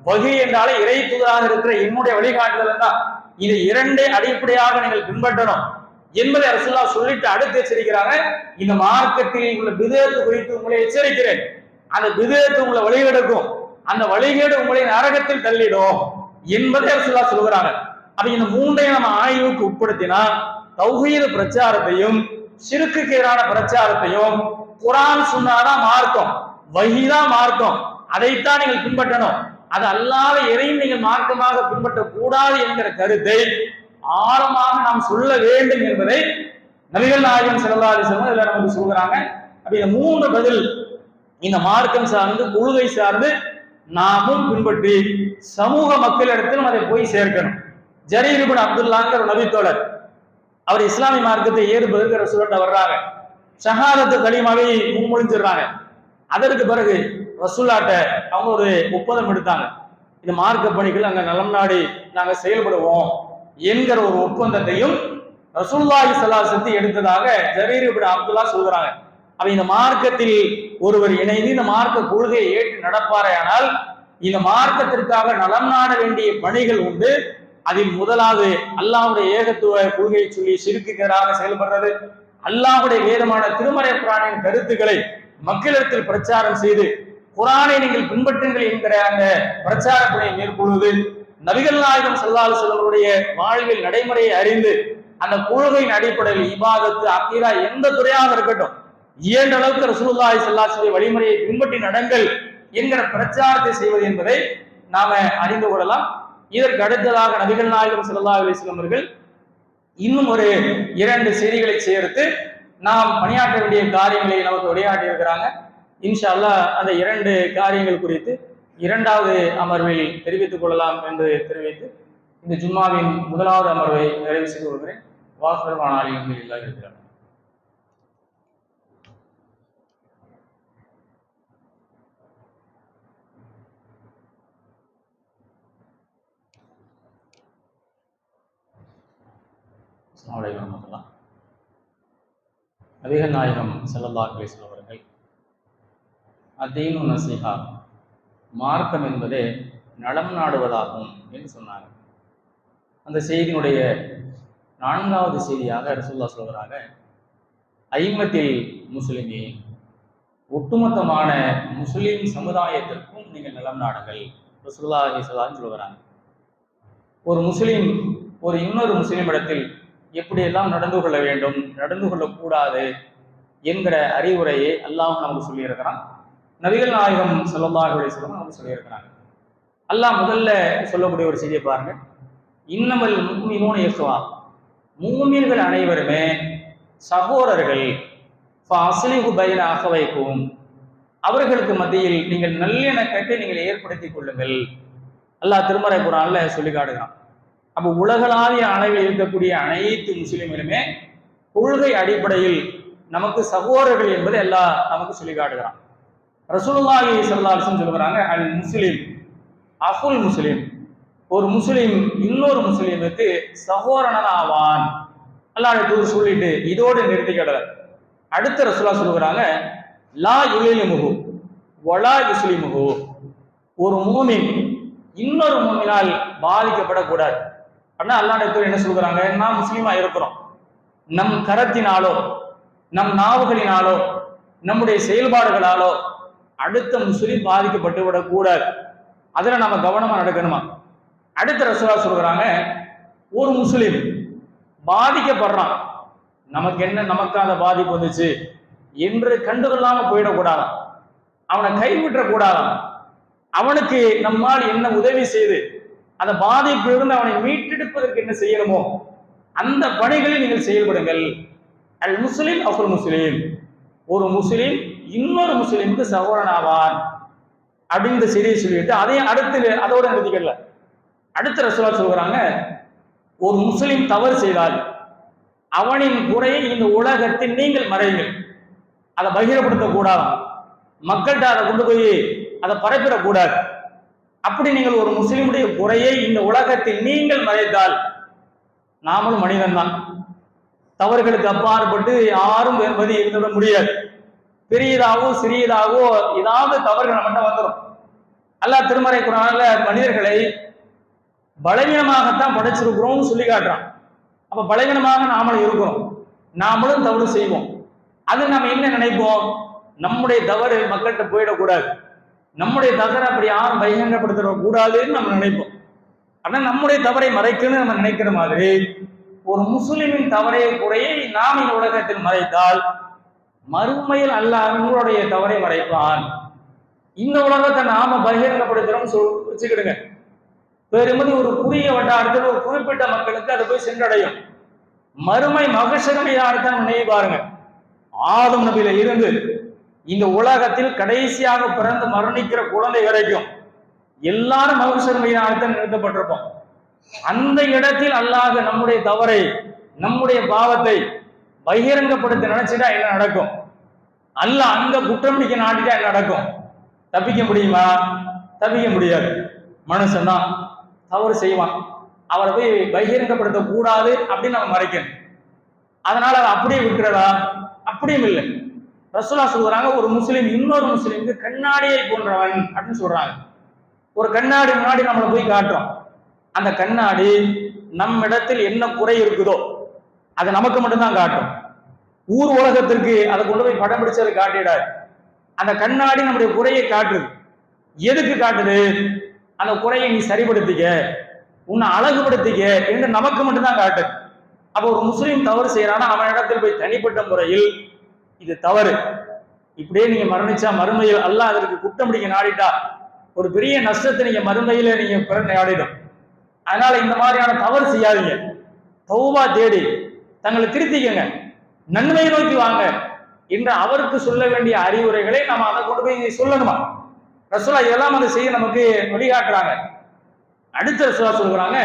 வஹி என்றாலே இறை தூதராக இருக்கிற என்னுடைய வழிகாட்டுதல் தான். இதை இரண்டே அடிப்படையாக நீங்கள் பின்பற்றணும் என்பதை ரசூலுல்லாஹ் சொல்லிட்டு அடுத்து எச்சரிக்கிறாங்க. இந்த மார்க்கத்தில் உள்ள பிதஅத் குறித்து உங்களை எச்சரிக்கிறேன். அந்த பிதஅத் உங்களை வழிகெடுக்கும், அந்த வழிகேடு உங்களை நரகத்தில் தள்ளிடும் என்பதை ரசூலுல்லாஹ் சொல்கிறாங்க. அப்ப இந்த மூன்றையும் நம்ம ஆய்வுக்கு உட்படுத்தினா தௌஹீத் பிரச்சாரத்தையும் ஷிர்க்குக்கு எதிரான பிரச்சாரத்தையும், குர்ஆன் சுன்னாதான் மார்க்கம், வஹீதான் மார்க்கம், அதைத்தான் நீங்கள் பின்பற்றணும், அது அல்லாத எதையும் நீங்கள் மார்க்கமாக பின்பற்ற கூடாது என்கிற கருத்தை ஆழமாக நாம் சொல்ல வேண்டும் என்பதை நபிகள் நாயகம் ஸல்லல்லாஹு அலைஹி வஸல்லம் இதுல நமக்கு சொல்கிறாங்க. அப்ப இந்த மூன்று பதில் இந்த மார்க்கம் சார்ந்து, கொள்கை சார்ந்து நாமும் பின்பற்றி சமூக மக்களிடத்திலும் அதை போய் சேர்க்கணும். ஜரீர் இப்னு அப்துல்லாஹ்ங்கிற ஒரு நபித்தோழர், அவர் இஸ்லாமிய மார்க்கத்தை ஏற்பதற்கு ரசூலுல்லாஹ் வர்றாங்க. ஷஹாதத்து கலிமாவை முன்மொழிஞ்சிடுறாங்க. அதற்கு பிறகு ரசூலுல்லாஹ்ட்ட அவங்க ஒரு ஒப்பந்தம் எடுத்தாங்க, இந்த மார்க்க பணிகள் அங்க நலம் நாடி நாங்க செயல்படுவோம் என்கிற ஒரு ஒப்பந்தத்தையும் ரசூலுல்லாஹி ஸல்லல்லாஹு அலைஹி வஸல்லம் எடுத்ததாக ஜரீர் இப்னு அப்துல்லாஹ் சொல்றாங்க. அப்ப இந்த மார்க்கத்தில் ஒருவர் இணைந்து இந்த மார்க்க கொள்கையை ஏற்று நடப்பாரே ஆனால் இந்த மார்க்கத்திற்காக நலம் நாட வேண்டிய பணிகள் உண்டு. அதில் முதலாவது அல்லாஹ்வுடைய ஏகத்துவ கொள்கையை சொல்லி ஷிர்க்குகராக செயல்படுறது, அல்லாஹ்வுடைய வேதமான திருமறை குர்ஆனின் கருத்துக்களை மக்களிடத்தில் பிரச்சாரம் செய்து குர்ஆனை நீங்கள் பின்பற்றுங்கள் என்கிற அந்த பிரச்சார பணியை மேற்கொள்வது, நபிகள் நாயகம் ஸல்லல்லாஹு அலைஹி வஸல்லம் அவருடைய வாழ்வில் நடைமுறையை அறிந்து அந்த கொள்கையின் அடிப்படையில் இபாதத்து அக்கீதா எந்த துறையாக இருக்கட்டும் இயன்ற அளவுக்கு ரசூலுல்லாஹி ஸல்லல்லாஹு அலைஹி வஸல்லம் வழிமுறையை பின்பற்றி நடங்கள் என்கிற பிரச்சாரத்தை செய்வது என்பதை நாம அறிந்து கொள்ளலாம். இதற்கு அடுத்ததாக நபிகள் நாயகம் ஸல்லல்லாஹு அலைஹி வஸல்லம் அவர்கள் இன்னும் ஒரு 2 செய்திகளை சேர்த்து நாம் பணியாற்ற வேண்டிய காரியங்களை நமக்கு விளையாட்டி இருக்கிறாங்க. இன்ஷா அல்லாஹ் அந்த 2 காரியங்கள் குறித்து 2வது அமர்வில் தெரிவித்துக் கொள்ளலாம் என்று தெரிவித்து இந்த ஜும்மாவின் 1வது அமர்வை நிறைவு செய்து கொள்கிறேன். வாஃபிருமான அல்ஹம்துலில்லாஹி இருக்கிறார். நபிகள் நாயகம் ஸல்லல்லாஹு அலைஹி வஸல்லம் அவர்கள் அத்தீனு நஸீஹா, மார்க்கம் என்பதே நலம் நாடுவதாகும் என்று சொன்னாங்க. அந்த செய்தியினுடைய 4வது செய்தியாக ரசூலுல்லாஹ் சொல்கிறாங்க, ஐம்மத்தில் முஸ்லிமீன், ஒட்டுமொத்தமான முஸ்லிம் சமுதாயத்திற்கும் நீங்கள் நலம் நாடுங்கள் ரசூலுல்லாஹி ஸல்லல்லாஹு அலைஹி வஸல்லம் சொல்கிறாங்க. ஒரு முஸ்லிம் ஒரு இன்னொரு முஸ்லிம் இடத்தில் எப்படியெல்லாம் நடந்து கொள்ள வேண்டும், நடந்து கொள்ளக்கூடாது என்கிற அறிவுரையை அல்லாஹ் நமக்கு சொல்லியிருக்கிறான். நபிகள் நாயகம் ஸல்லல்லாஹு அலைஹி வஸல்லம் நமக்கு சொல்லியிருக்கிறாங்க. அல்லாஹ் முதல்ல சொல்லக்கூடிய ஒரு செய்தியை பாருங்க, இன்னமல் முஃமினூன இஹ்வா, மூமின்கள் அனைவருமே சகோதரர்கள், ஃபஅஸ்லிஹு பைன அஹவைக்கும், அவர்களுக்கு மத்தியில் நீங்கள் நல்லிணக்கத்தை நீங்கள் ஏற்படுத்திக் கொள்ளுங்கள். அல்லாஹ் திருமறை குர்ஆன்ல சொல்லி காட்டுகிறான். அப்போ உலகளாவிய அளவில் இருக்கக்கூடிய அனைத்து முஸ்லிம்களுமே கொள்கை அடிப்படையில் நமக்கு சகோதரர்கள் என்பதை எல்லாம் நமக்கு சொல்லி காட்டுகிறான். ரசூலுல்லாஹி ஸல்லல்லாஹு அலைஹி வஸல்லம் சொல்றாங்க, அல் முஸ்லிம் அஃபுல் முஸ்லிம், ஒரு முஸ்லிம் இன்னொரு முஸ்லிமுக்கு சகோதரன் ஆவான். அல்லாஹ்வுடைய தூதர் சொல்லிட்டு இதோடு நிறுத்திக்கிடல. அடுத்த ரசூலுல்லாஹ் சொல்றாங்க, லா யுலிமுஹு வலா யுஸ்லிமுஹு, ஒரு மூமின் இன்னொரு மூமினால் பாதிக்கப்படக்கூடாது. அப்படின்னா அல்லாஹ்வுடைய தூதர் என்ன சொல்றாங்க, நாம் முஸ்லீமா இருக்கிறோம், நம் கரத்தினாலோ நம் நாவுகளினாலோ நம்முடைய செயல்பாடுகளாலோ அடுத்த முஸ்லீம் பாதிக்கப்பட்டு விடக்கூடாது. அதுல நம்ம கவனமா நடக்கணுமா. அடுத்த ரசூலுல்லாஹ் சொல்றாங்க, ஒரு முஸ்லீம் பாதிக்கப்படுறான், நமக்கு என்ன, நமக்கு அந்த பாதிப்பு வந்துச்சு என்று கண்டுகொள்ளாம போயிடக்கூடாதான், அவனை கைவிட்டக்கூடாதான், அவனுக்கு நம்மால் என்ன உதவி செய்து அந்த பாதிப்பிலிருந்து அவனை மீட்டெடுப்பதற்கு என்ன செய்யணுமோ அந்த பணிகளில் நீங்கள் செயல்படுங்கள். அல் முஸ்லிம் அஃபுல் முஸ்லிம், ஒரு முஸ்லிம் இன்னொரு முஸ்லிமுக்கு சகோதரன் ஆவான் அப்படிங்கிற செய்தியை சொல்லிட்டு அதையும் அடுத்து அதோட நிறுத்திக்கல. அடுத்த ரசூலுல்லாஹ் சொல்றாங்க, ஒரு முஸ்லிம் தவறு செய்தால் அவனின் குறையை இந்த உலகத்தில் நீங்கள் மறையுங்கள், அதை பகிரப்படுத்தக்கூடாது, மக்கள்கிட்ட அதை கொண்டு போய் அதை பரப்பிடக்கூடாது. அப்படி நீங்கள் ஒரு முஸ்லிமுடைய குறையை இந்த உலகத்தில் நீங்கள் மறைத்தால், நாமளும் மனிதன் தான், தவறுகளுக்கு அப்பாற்பட்டு யாரும் என்பது இருந்துவிட முடியாது. பெரியதாகவோ சிறியதாகவோ ஏதாவது தவறுகள் நம்மகிட்ட வந்துடும். அல்லாஹ் திருமறை குர்ஆன்ல மனிதர்களை பலவீனமாகத்தான் படைச்சிருக்கிறோம்னு சொல்லி காட்டுறான். அப்ப பலவீனமாக நாமளும் இருக்கிறோம், நாமளும் தவறு செய்வோம். அது நம்ம என்ன நினைப்போம், நம்முடைய தவறு மக்கள்கிட்ட போயிடக்கூடாது, நம்முடைய தவறை அப்படி யாரும் பகிரங்கப்படுத்த கூடாதுன்னு நம்ம நினைப்போம். ஆனா நம்முடைய தவறை மறைக்கணும்னு நம்ம நினைக்கிற மாதிரி ஒரு முஸ்லிமின் தவறை குறையை நாம் இந்த உலகத்தில் மறைத்தால் மறுமையில் அல்லாஹ் உங்களுடைய தவறை மறைப்பான். இந்த உலகத்தை நாம பகிரங்கப்படுத்துறோம் வச்சுக்கிடுங்க, பெருமதி ஒரு குறுகிய வட்டாரத்தில் ஒரு குறிப்பிட்ட மக்களுக்கு அது போய் சென்றடையும். மறுமை மகஷரமையார்தான் நினைவு பாருங்க, ஆதம் நபியில இருந்து இந்த உலகத்தில் கடைசியாக பிறந்து மரணிக்கிற குழந்தை வரைக்கும் எல்லாரும் மகஷரமையார்தான் நிறுத்தப்பட்டிருப்போம். அந்த இடத்தில் அல்லாஹ் நம்முடைய தவறை நம்முடைய பாவத்தை பகிரங்கப்படுத்த நினைச்சிட்டா என்ன நடக்கும், அல்லாஹ் அங்க குற்றமிடிக்க நாட்டிட்டா என்ன நடக்கும், தப்பிக்க முடியுமா? தப்பிக்க முடியாது. மனுஷன் தான் தவறு செய்வான், அவரை போய் பகிரங்கப்படுத்த கூடாது அப்படின்னு நம்ம மறைக்கணும். அதனால அதை அப்படியே விட்டுறதா? அப்படியும் இல்லை. ரசூலா சொல்றாங்க, ஒரு முஸ்லீம் இன்னொரு முஸ்லீமுக்கு கண்ணாடியை போன்றவன் அப்படின்னு சொல்றாங்க. ஒரு கண்ணாடி முன்னாடி நம்மளை போய் காட்டுறோம். அந்த கண்ணாடி நம்ம இடத்தில் என்ன குறை இருக்குதோ அது நமக்கு மட்டும்தான் காட்டும். ஊர் உலகத்திற்கு அதை கொண்டு போய் படம் பிடிச்சு அதை காட்டிடாது. அந்த கண்ணாடி நம்முடைய குறையை காட்டுது. எதுக்கு காட்டுது? அந்த குறையை நீ சரிப்படுத்திக்க, உன்னை அழகுபடுத்திக்க என்று நமக்கு மட்டும்தான் காட்டுது. அப்போ ஒரு முஸ்லீம் தவறு செய்யறானா அவன் இடத்தில் போய் தனிப்பட்ட முறையில் இது தவறு, இப்படியே நீங்க மரணிச்சா மறுமையில் அல்லாஹ் அதற்கு குற்றம் பிடிக்க நாடிட்டா ஒரு பெரிய நஷ்டத்தை நீங்க மறுமையில நீங்க பெற நாடிடும். அதனால இந்த மாதிரியான தவறு செய்யாதீங்க. தௌபா தேடி தங்களை திருத்திக்கங்க, நன்மையை நோக்கி வாங்க என்று அவருக்கு சொல்ல வேண்டிய அறிவுரைகளை நம்ம அதை கொண்டு போய் சொல்லணுமா? ரசூலா இதெல்லாம் அதை செய்ய நமக்கு வழிகாட்டுறாங்க. அடுத்த ரசூலா சொல்கிறாங்க,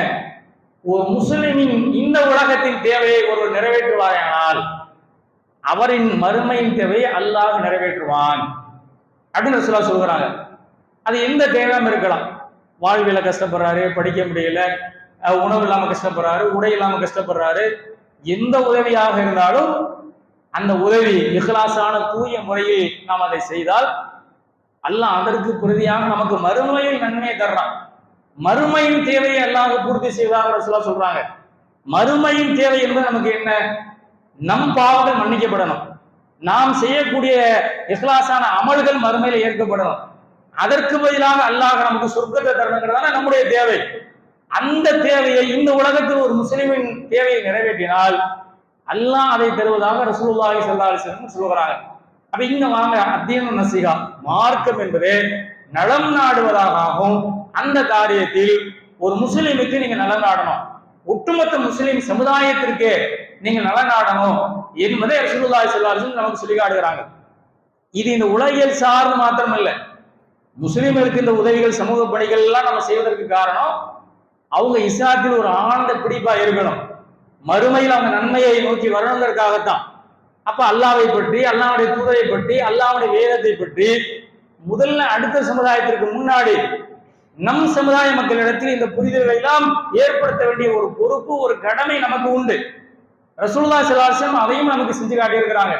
ஒரு முஸ்லிமின் இந்த உலகத்தின் தேவையை ஒருவர் நிறைவேற்றுவாரானால் அவரின் மறுமையின் தேவையை அல்லாஹ் நிறைவேற்றுவான் அப்படின்னு ரசூலா சொல்கிறாங்க. அது எந்த தேவையும் இருக்கலாம். வாழ்வில கஷ்டப்படுறாரு, படிக்க முடியல, உணவு இல்லாம கஷ்டப்படுறாரு, உடை இல்லாம கஷ்டப்படுறாரு, எந்த உதவியாக இருந்தாலும் அந்த உதவி இஹ்லாஸான தூய முறையில் நாம் அதை செய்தால் அல்லாஹ் அதற்கு பிரதியாக நமக்கு மறுமையில் நன்மையை தர்றான். மறுமையின் தேவையை அல்லாஹ் பூர்த்தி செய்வதாக ரசூலா சொல்றாங்க. மறுமையின் தேவை என்பது நமக்கு என்ன? நம் பாவங்கள் மன்னிக்கப்படணும், நாம் செய்யக்கூடிய இஹ்லாஸான அமல்கள் மறுமையில ஏற்கப்படணும். அதற்கு பதிலாக அல்லாஹ் நமக்கு சொர்க்கத்தை தரணுங்கிறதான நம்முடைய தேவை. அந்த தேவையை இந்த உலகத்தில் ஒரு முஸ்லிமின் தேவையை நிறைவேற்றினால் அல்லாஹ் அதை தருவதாக ரசூலுல்லாஹி ஸல்லல்லாஹு அலைஹி வஸல்லம் சொல்கிறாங்க. அப்ப இங்க வாங்க, அத்தீனு நஸீஹா, மார்க்கம் என்பது நலம் நாடுவதாகவும் அந்த காரியத்தில் ஒரு முஸ்லிமுக்கு நீங்க நலம் நாடணும், ஒட்டுமொத்த முஸ்லிம் சமுதாயத்திற்கு நீங்க நலம் நாடணும் என்பதை ரசூலுல்லாஹி ஸல்லல்லாஹு அலைஹி வஸல்லம் நமக்கு சொல்லி காட்டுகிறாங்க. இது இந்த உலகியல் சார்ந்து மாத்திரமல்ல, முஸ்லிம்களுக்கு இந்த உதவிகள் சமூக பணிகள் எல்லாம் நம்ம செய்வதற்கு காரணம் அவங்க இஸ்லாத்தில் ஒரு ஆழ்ந்த பிடிப்பா இருக்கணும், மறுமையில் அவங்க நன்மையை நோக்கி வரணுங்கிறதுக்காகத்தான். அப்ப அல்லாஹ்வை பற்றி, அல்லாஹ்வுடைய தூதரை பற்றி, அல்லாஹ்வுடைய வேதத்தை பற்றி முதல்ல அடுத்த சமுதாயத்திற்கு முன்னாடி நம் சமுதாய மக்களிடத்தில் இந்த புரிதல்களை எல்லாம் ஏற்படுத்த வேண்டிய ஒரு பொறுப்பு, ஒரு கடமை நமக்கு உண்டு. ரசூலுல்லாஹி ஸல்லல்லாஹு அலைஹி வஸல்லம் அதையும் நமக்கு செஞ்சு காட்டியிருக்கிறாங்க.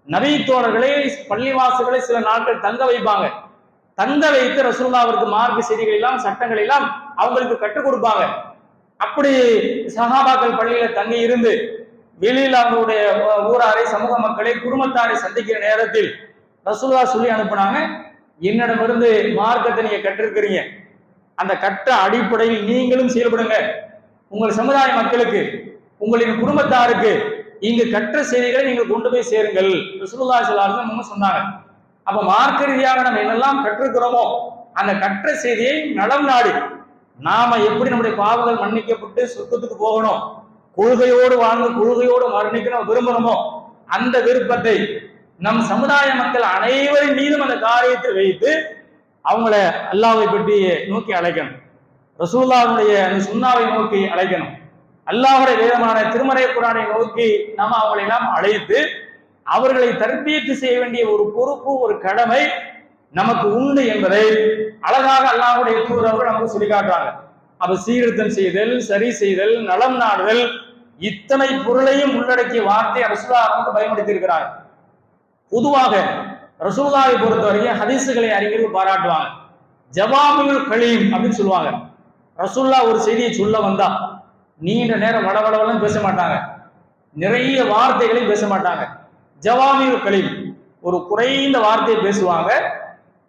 நபி தோழர்களை பள்ளிவாசல்களை சில நாட்கள் தங்க வைப்பாங்க. தங்க வைத்து ரசூலுல்லாஹ்விற்கு மார்க்க செய்திகள் எல்லாம் சட்டங்கள் எல்லாம் அவங்களுக்கு கற்றுக் கொடுப்பாங்க. அப்படி சஹாபாக்கள் பள்ளியில தங்கி இருந்து வெளியில் அவங்களுடைய ஊராரை, சமூக மக்களை, குடும்பத்தாரை சந்திக்கிற நேரத்தில் ரசூலுல்லாஹ் சொல்லி அனுப்புனாங்க, என்னிடமிருந்து மார்க்கத்தை நீங்க கற்றிருக்கிறீங்க, அந்த கற்ற அடிப்படையில் நீங்களும் செயல்படுங்க, உங்கள் சமுதாய மக்களுக்கு, உங்களின் குடும்பத்தாருக்கு இங்கு கற்ற செய்திகளை நீங்கள் கொண்டு போய் சேருங்கள் ரசூலுல்லாஹி ஸல்லல்லாஹு அலைஹி வஸல்லம் சொன்னாங்க. அப்ப மார்க்க ரீதியாக நம்ம என்னெல்லாம் கற்றுக்கிறோமோ அந்த கற்ற செய்தியை நலம் நாடி நாம எப்படி நம்முடைய பாவங்கள் மன்னிக்கப்பட்டு சொர்க்கத்துக்கு போகணும், கொள்கையோடு வாழ்ந்து கொள்கையோடு மரணிக்கணும் விரும்பணுமோ அந்த விருப்பத்தை நம் சமுதாய மக்கள் அனைவரின் மீதும் அந்த காரியத்தை வைத்து அவங்கள அல்லாஹ்வை பற்றி நோக்கி அழைக்கணும், ரசூலுல்லாஹ்வுடைய அந்த சுன்னாவை நோக்கி அழைக்கணும், அல்லாஹ்வுடைய வேதமான திருமறை குர்ஆனை நோக்கி நாம அவங்களை எல்லாம் அழைத்து அவர்களை தர்பியத்து செய்ய வேண்டிய ஒரு பொறுப்பு, ஒரு கடமை நமக்கு உண்டு என்பதை அழகாக அல்லாஹ்வுடைய தூதர்கள் நமக்கு சொல்லி காட்டுறாங்க. அப்ப சீர்திருத்தம் செய்தல், சரி செய்தல், நலம் நாடுதல், இத்தனை பொருளையும் உள்ளடக்கிய வார்த்தை ரசூலுல்லாஹ் நமக்கு பயன்படுத்தி இருக்கிறாங்க. பொதுவாக ரசூலுல்லாஹை பொறுத்தவரைக்கும் ஹதீஸுகளை அறிஞர்கள் பாராட்டுவாங்க. ஜவாமியுல் கலீம் அப்படின்னு சொல்லுவாங்க. ரசூலுல்லாஹ் ஒரு செய்தியை சொல்ல வந்தா நீண்ட நேரம் வடவடவெல்லாம் பேச மாட்டாங்க, நிறைய வார்த்தைகளை பேச மாட்டாங்க. ஜவாமியுல் கலீம், ஒரு குறைந்த வார்த்தையை பேசுவாங்க,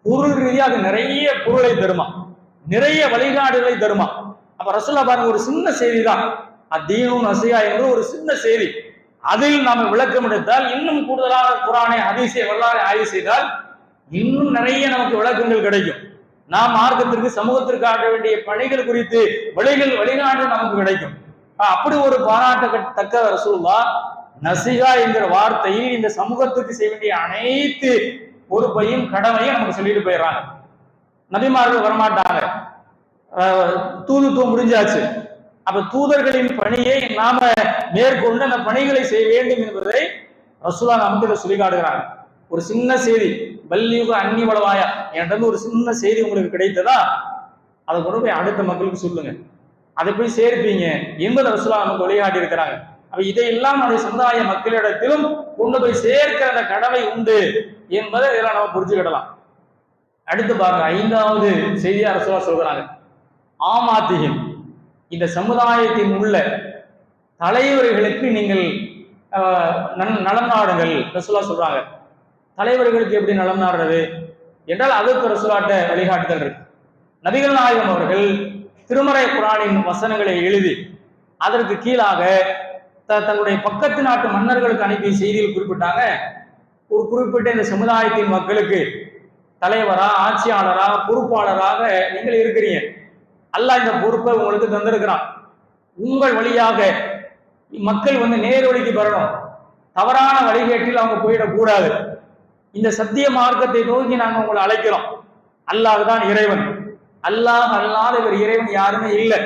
பொருள் ரீதியாக நிறைய பொருளை தருமா, நிறைய வழிகாடுகளை தருமா. அப்ப ரசூலுல்லாஹ் பாருங்க, ஒரு சின்ன செய்தி தான் அத்தீனு நஸீஹா என்ற ஒரு சின்ன செய்தி, அதில் நாம விளக்கம் எடுத்தால் இன்னும் கூடுதலாக குர்ஆனை ஹதீஸை வரலாறு ஆய்வு செய்தால் இன்னும் நிறைய நமக்கு விளக்கங்கள் கிடைக்கும். நாம் மார்க்கத்திற்கு சமூகத்திற்கு ஆற்ற வேண்டிய பணிகள் குறித்து வழிகாட்டு நமக்கு கிடைக்கும். அப்படி ஒரு பாராட்டத்தக்க ரசூலுல்லாஹ் நஸீஹா என்கிற வார்த்தையில் இந்த சமூகத்துக்கு செய்ய வேண்டிய அனைத்து பொறுப்பையும் கடமையும் நமக்கு சொல்லிட்டு போயிடறாங்க. நபிமார்கள் வரமாட்டாங்க, தூதுத்துவம் முடிஞ்சாச்சு. அப்ப தூதர்களின் பணியை நாம மேற்கொண்டு அந்த பணிகளை செய்ய வேண்டும் என்பதை ரசூலுல்லாஹ் நமக்கு சொல்லி காட்டுகிறாங்க. ஒரு சின்ன செய்தி, பல்லியுக அன்னி வளவாயா, என்கிட்ட ஒரு சின்ன செய்தி உங்களுக்கு கிடைத்ததா, அதை கொண்டு போய் அடுத்த மக்களுக்கு சொல்லுங்க, அதை போய் சேர்ப்பீங்க என்பதை ரசூலுல்லாஹ் நமக்கு வழிகாட்டி இருக்கிறாங்க. அப்ப இதையெல்லாம் நம்முடைய சமுதாய மக்களிடத்திலும் கொண்டு போய் சேர்க்கிற அந்த கடமை உண்டு என்பதை இதெல்லாம் நம்ம புரிஞ்சுக்கிடலாம். அடுத்து பாருங்க, 5வது செய்தியா ரசூலுல்லாஹ் சொல்றாங்க, ஆமாத்திஹிம், இந்த சமுதாயத்தின் உள்ள தலைவர்களுக்கு நீங்கள் நலம் நாடுங்கள். ரசூலுல்லாஹ் சொல்றாங்க, தலைவர்களுக்கு எப்படி நலம் நாடுறது என்றால் அதற்கு ரசூலுல்லாஹ்ட்ட வழிகாட்டுதல் இருக்கு. நபிகள் நாயகம் அவர்கள் திருமறை குர்ஆனின் வசனங்களை எழுதி அதற்கு கீழாக தன்னுடைய பக்கத்து நாட்டு மன்னர்களுக்கு அனுப்பிய செய்தியில் குறிப்பிட்டாங்க, ஒரு குறிப்பிட்ட இந்த சமுதாயத்தின் மக்களுக்கு தலைவரா, ஆட்சியாளரா, பொறுப்பாளராக நீங்கள் இருக்கிறீங்க. அல்லாஹ் இந்த பொறுப்பை உங்களுக்கு தந்திருக்கிறான். உங்கள் வழியாக மக்கள் நேர் வழிக்கு வரணும், தவறான வழிகேட்டில் அவங்க போயிடக்கூடாது. இந்த சத்திய மார்க்கத்தை நோக்கி நாங்கள் உங்களை அழைக்கிறோம். அல்லாஹ் தான் இறைவன், அல்லாஹ் அல்லாத இவர் இறைவன் யாருமே இல்லை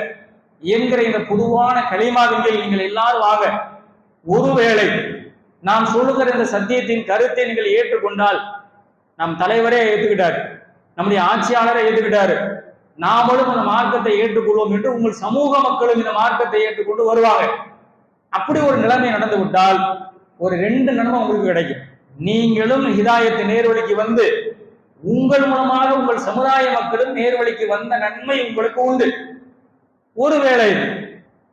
என்கிற இந்த பொதுவான கலிமாவில் நீங்கள் எல்லாரும் வாங்க. ஒருவேளை நாம் சொல்லுகிற இந்த சத்தியத்தின் கருத்தை நீங்கள் ஏற்றுக்கொண்டால், நம் தலைவரே ஏற்றுக்கிட்டாரு, நம்முடைய ஆட்சியாளரை ஏற்றுக்கிட்டாரு, நாமளும் இந்த மார்க்கத்தை ஏற்றுக்கொள்வோம் என்று உங்கள் சமூக மக்களும் இந்த மார்க்கத்தை ஏற்றுக்கொண்டு வருவாங்க. அப்படி ஒரு நிலைமை நடந்து விட்டால் ஒரு 2 நன்மை உங்களுக்கு கிடைக்கும். நீங்களும் ஹிதாயத்து நேர்வழிக்கு வந்து உங்கள் மூலமாக உங்கள் சமுதாய மக்களும் நேர்வழிக்கு வந்த நன்மை உங்களுக்கு உண்டு. ஒருவேளை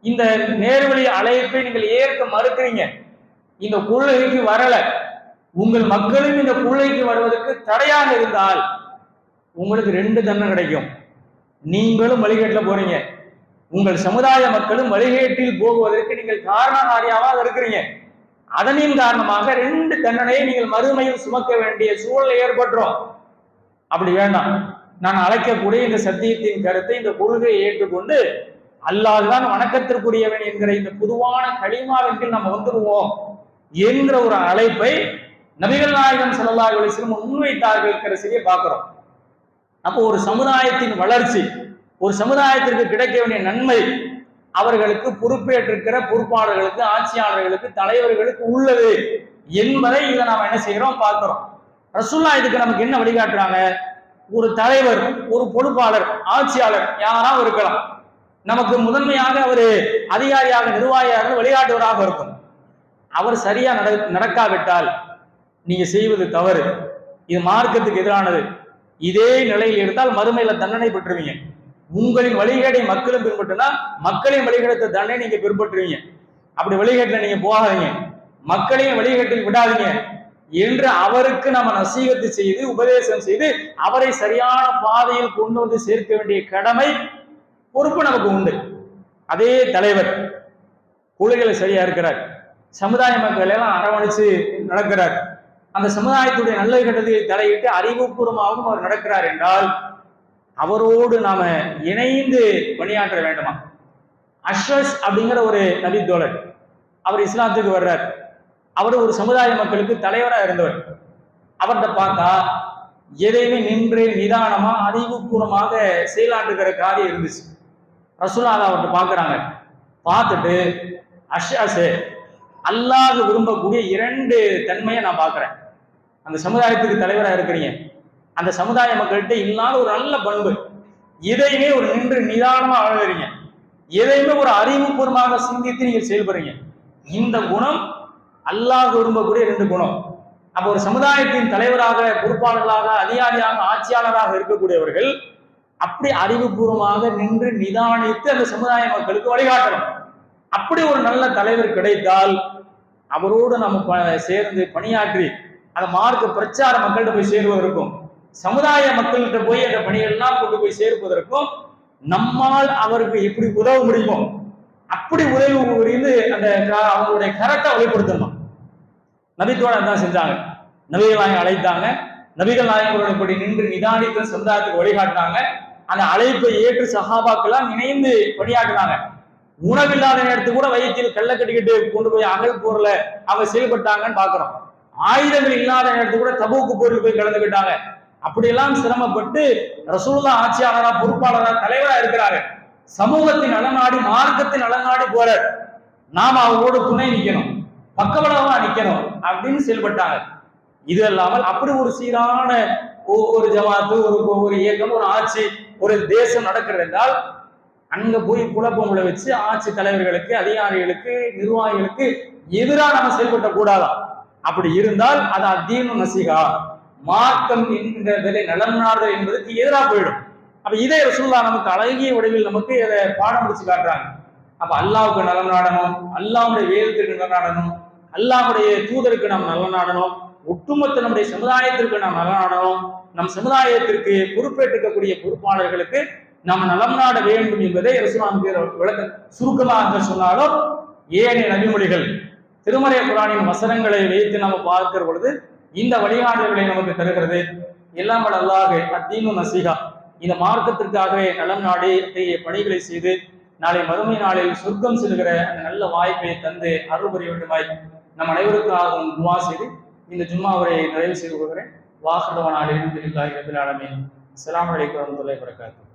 இந்த நேர்வழி அழைப்பை நீங்கள் ஏற்க மறுக்கிறீங்க, இந்த கொள்கைக்கு வரல, உங்கள் மக்களும் இந்த கொள்கைக்கு வருவதற்கு தடையாக இருந்தால் உங்களுக்கு 2 தண்டனை கிடைக்கும். நீங்களும் வழிகேட்டில் போறீங்க, உங்கள் சமுதாய மக்களும் வழிகேட்டில் போகுவதற்கு நீங்கள் காரணகாரியாக இருக்கிறீங்க. அதனின் காரணமாக 2 தண்டனையை நீங்கள் மறுமையில் சுமக்க வேண்டிய சூழல் ஏற்பட்டுரும். அப்படி வேண்டாம், நான் அழைக்கக்கூடிய இந்த சத்தியத்தின் கருத்தை, இந்த கொள்கையை ஏற்றுக்கொண்டு அல்லாஹ் தான் வணக்கத்திற்குரியவன் என்கிற இந்த பொதுவான கலிமாவின் கீழ் நம்ம வந்துருவோம் என்கிற ஒரு அழைப்பை நபிகள் நாயகம் ஸல்லல்லாஹு அலைஹி வஸல்லம் முன்வைத்தார்கள் என்கிற செய்தியை பார்க்கிறோம். அப்போ ஒரு சமுதாயத்தின் வளர்ச்சி, ஒரு சமுதாயத்திற்கு கிடைக்க வேண்டிய நன்மை அவர்களுக்கு பொறுப்பேற்றிருக்கிற பொறுப்பாளர்களுக்கு, ஆட்சியாளர்களுக்கு, தலைவர்களுக்கு உள்ளது என்பதை இதை நாம் என்ன செய்கிறோம் பார்க்கிறோம். ரசூலுல்லாஹ் இதுக்கு நமக்கு என்ன வழிகாட்டுறாங்க? ஒரு தலைவர், ஒரு பொறுப்பாளர், ஆட்சியாளர் யாராவது இருக்கலாம், நமக்கு முதன்மையாக ஒரு அதிகாரியாக, நிர்வாகியாக, வழிகாட்டுவராக இருக்கும். அவர் சரியா நடக்காவிட்டால் நீங்க செய்வது தவறு, இது மார்க்கத்துக்கு எதிரானது, இதே நிலையில் இருந்தால் மறுமையில தண்டனை பெற்றுவீங்க. உங்களின் வழிகேடை மக்களும் பின்பற்றினா மக்களின் வழிகேடத்தை தண்டனை நீங்க பின்பற்றுவீங்க. அப்படி வழிகேட்டில் நீங்க போகாதீங்க, மக்களையும் வழிகேட்டில் விடாதீங்க என்று அவருக்கு நம்ம நசீகத்து செய்து உபதேசம் செய்து அவரை சரியான பாதையில் கொண்டு வந்து சேர்க்க வேண்டிய கடமை, பொறுப்பு நமக்கு உண்டு. அதே தலைவர் கொள்கைகளை சரியா இருக்கிறார், சமுதாய மக்கள் எல்லாம் அரவணைச்சு நடக்கிறார், அந்த சமுதாயத்துடைய நல்ல கட்டத்தை தலையிட்டு அறிவுபூர்வமாகவும் அவர் நடக்கிறார் என்றால் அவரோடு நாம இணைந்து பணியாற்ற வேண்டுமா? அஷ்ரஸ் அப்படிங்கிற ஒரு நபி தோழர், அவர் இஸ்லாத்துக்கு வர்றார். அவர் ஒரு சமுதாய மக்களுக்கு தலைவராக இருந்தவர். அவர்கிட்ட பார்த்தா எதையுமே நின்று நிதானமா அறிவுபூர்வமாக செயலாற்றுகிற காரியம் இருந்துச்சு. ரசூலுல்லாஹ் அவர்கிட்ட பார்க்குறாங்க. பார்த்துட்டு, அஷ்ஷாஸே, அல்லாஹ் விரும்பக்கூடிய 2 தன்மையை நான் பார்க்குறேன். அந்த சமுதாயத்துக்கு தலைவராக இருக்கிறீங்க, அந்த சமுதாய மக்கள்கிட்ட இல்லாத ஒரு நல்ல பண்பு, எதையுமே ஒரு நின்று நிதானமா அழகிறீங்க, எதையுமே ஒரு அறிவுபூர்வமாக சிந்தித்து நீங்கள் செயல்படுறீங்க. இந்த குணம் அல்லாஹ் விரும்பக்கூடிய 2 குணம். அப்போ ஒரு சமுதாயத்தின் தலைவராக, பொறுப்பாளர்களாக, அதிகாரியாக, ஆட்சியாளராக இருக்கக்கூடியவர்கள் அப்படி அறிவுபூர்வமாக நின்று நிதானித்து அந்த சமுதாய மக்களுக்கு வழிகாட்டணும். அப்படி ஒரு நல்ல தலைவர் கிடைத்தால் அவரோடு நம்ம சேர்ந்து பணியாற்றி அந்த மார்க்க பிரச்சார மக்கள்கிட்ட போய் சேருவதற்கும், சமுதாய மக்கள்கிட்ட போய் அந்த பணிகள்லாம் கொண்டு போய் சேர்ப்பதற்கும் நம்மால் அவருக்கு எப்படி உதவ முடியுமோ அப்படி உதவி புரிந்து அந்த அவங்களுடைய கரத்தை வெளிப்படுத்தணும். நபித்தோழர் தான் செஞ்சாங்க. நபிகள் நாயகம் அழைத்தாங்க, நபிகள் நாயகங்களோட படி நின்று நிதானித்து சமுதாயத்துக்கு வழிகாட்டினாங்க. அந்த அழைப்பை ஏற்று சஹாபாக்கெல்லாம் இணைந்து பணியாற்றினாங்க. உணவில்லாத நேரத்துக்கு கூட வயிற்றில் கல்ல கட்டிக்கிட்டு கொண்டு போய் அகல் போர்ல அவங்க செயல்பட்டாங்கன்னு பாக்குறோம். ஆயுதங்கள் இல்லாத நேரத்துக்கு கூட தபூக்கு போரில் போய் கலந்துக்கிட்டாங்க. அப்படியெல்லாம் சிரமப்பட்டு ரசூலுல்லாஹ் ஆட்சியாளரா, பொறுப்பாளரா, தலைவரா இருக்கிறாரு. சமூகத்தின் நலநாடி, மார்க்கத்தின் நலநாடி போறார். நாம அவரோடு துணை நிக்கணும், பக்கபலமா நிக்கணும் அப்படின்னு செயல்பட்டாங்க. இது இல்லாமல் அப்படி ஒரு சீரான ஒரு ஜமாத்து, ஒரு இயக்கம், ஒரு ஆட்சி, ஒரு தேசம் நடக்கிறது என்றால் அங்க போய் குழப்பம் வச்சு ஆட்சி தலைவர்களுக்கு, அதிகாரிகளுக்கு, நிர்வாகிகளுக்கு எதிராக நம்ம செயல்பட்ட கூடாதா? அப்படி இருந்தால் அது அத்தீனு நசிகா, மார்க்கம் என்கின்ற விலை நலம் நாடுதல் என்பதற்கு எதிராக போயிடும். அப்ப இதே ரசூலுல்லாஹ் நமக்கு அழகிய வடிவில் நமக்கு இதை பாடம் முடிச்சு காட்டுறாங்க. அப்ப அல்லாஹ்வுக்கு நலம் நாடணும், அல்லாஹ்வுடைய வேதத்திற்கு நலம் நாடணும், அல்லாஹ்வுடைய தூதருக்கு நாம் நலம் நாடணும், ஒட்டுமொத்த நம்முடைய சமுதாயத்திற்கு நாம் நலம் நாடணும், நம் சமுதாயத்திற்கு பொறுப்பேற்றுக்கக்கூடிய பொறுப்பாளர்களுக்கு நாம் நலம் நாட வேண்டும் என்பதை ரசூலுல்லாஹ் விளக்க சுருக்கமாக சொன்னாலும் ஏனைய நபிமொழிகள் திருமறை குர்ஆனின் வசனங்களை வைத்து நம்ம பார்க்கிற பொழுது இந்த வழிகாட்டுதல்களை நமக்கு தருகிறது. எல்லாம் வல்ல அல்லாஹ் அத்தீனு நசீஹா, இந்த மார்க்கத்திற்காகவே நலம் நாடி பணிகளை செய்து நாளை மறுமை நாளில் சொர்க்கம் செல்கிற அந்த நல்ல வாய்ப்பை தந்து அருள் புரிய வேண்டுமாய் நம் அனைவருக்காகவும் துவா செய்து இந்த ஜும்மா உரையை நிறைவு செய்து கொள்கிறேன். வாஹிர் தஅவானா அல்ஹம்துலில்லாஹி ரப்பில் ஆலமீன். அஸ்ஸலாமு அலைக்கும் வரஹ்மத்துல்லாஹி வபரகாத்துஹு.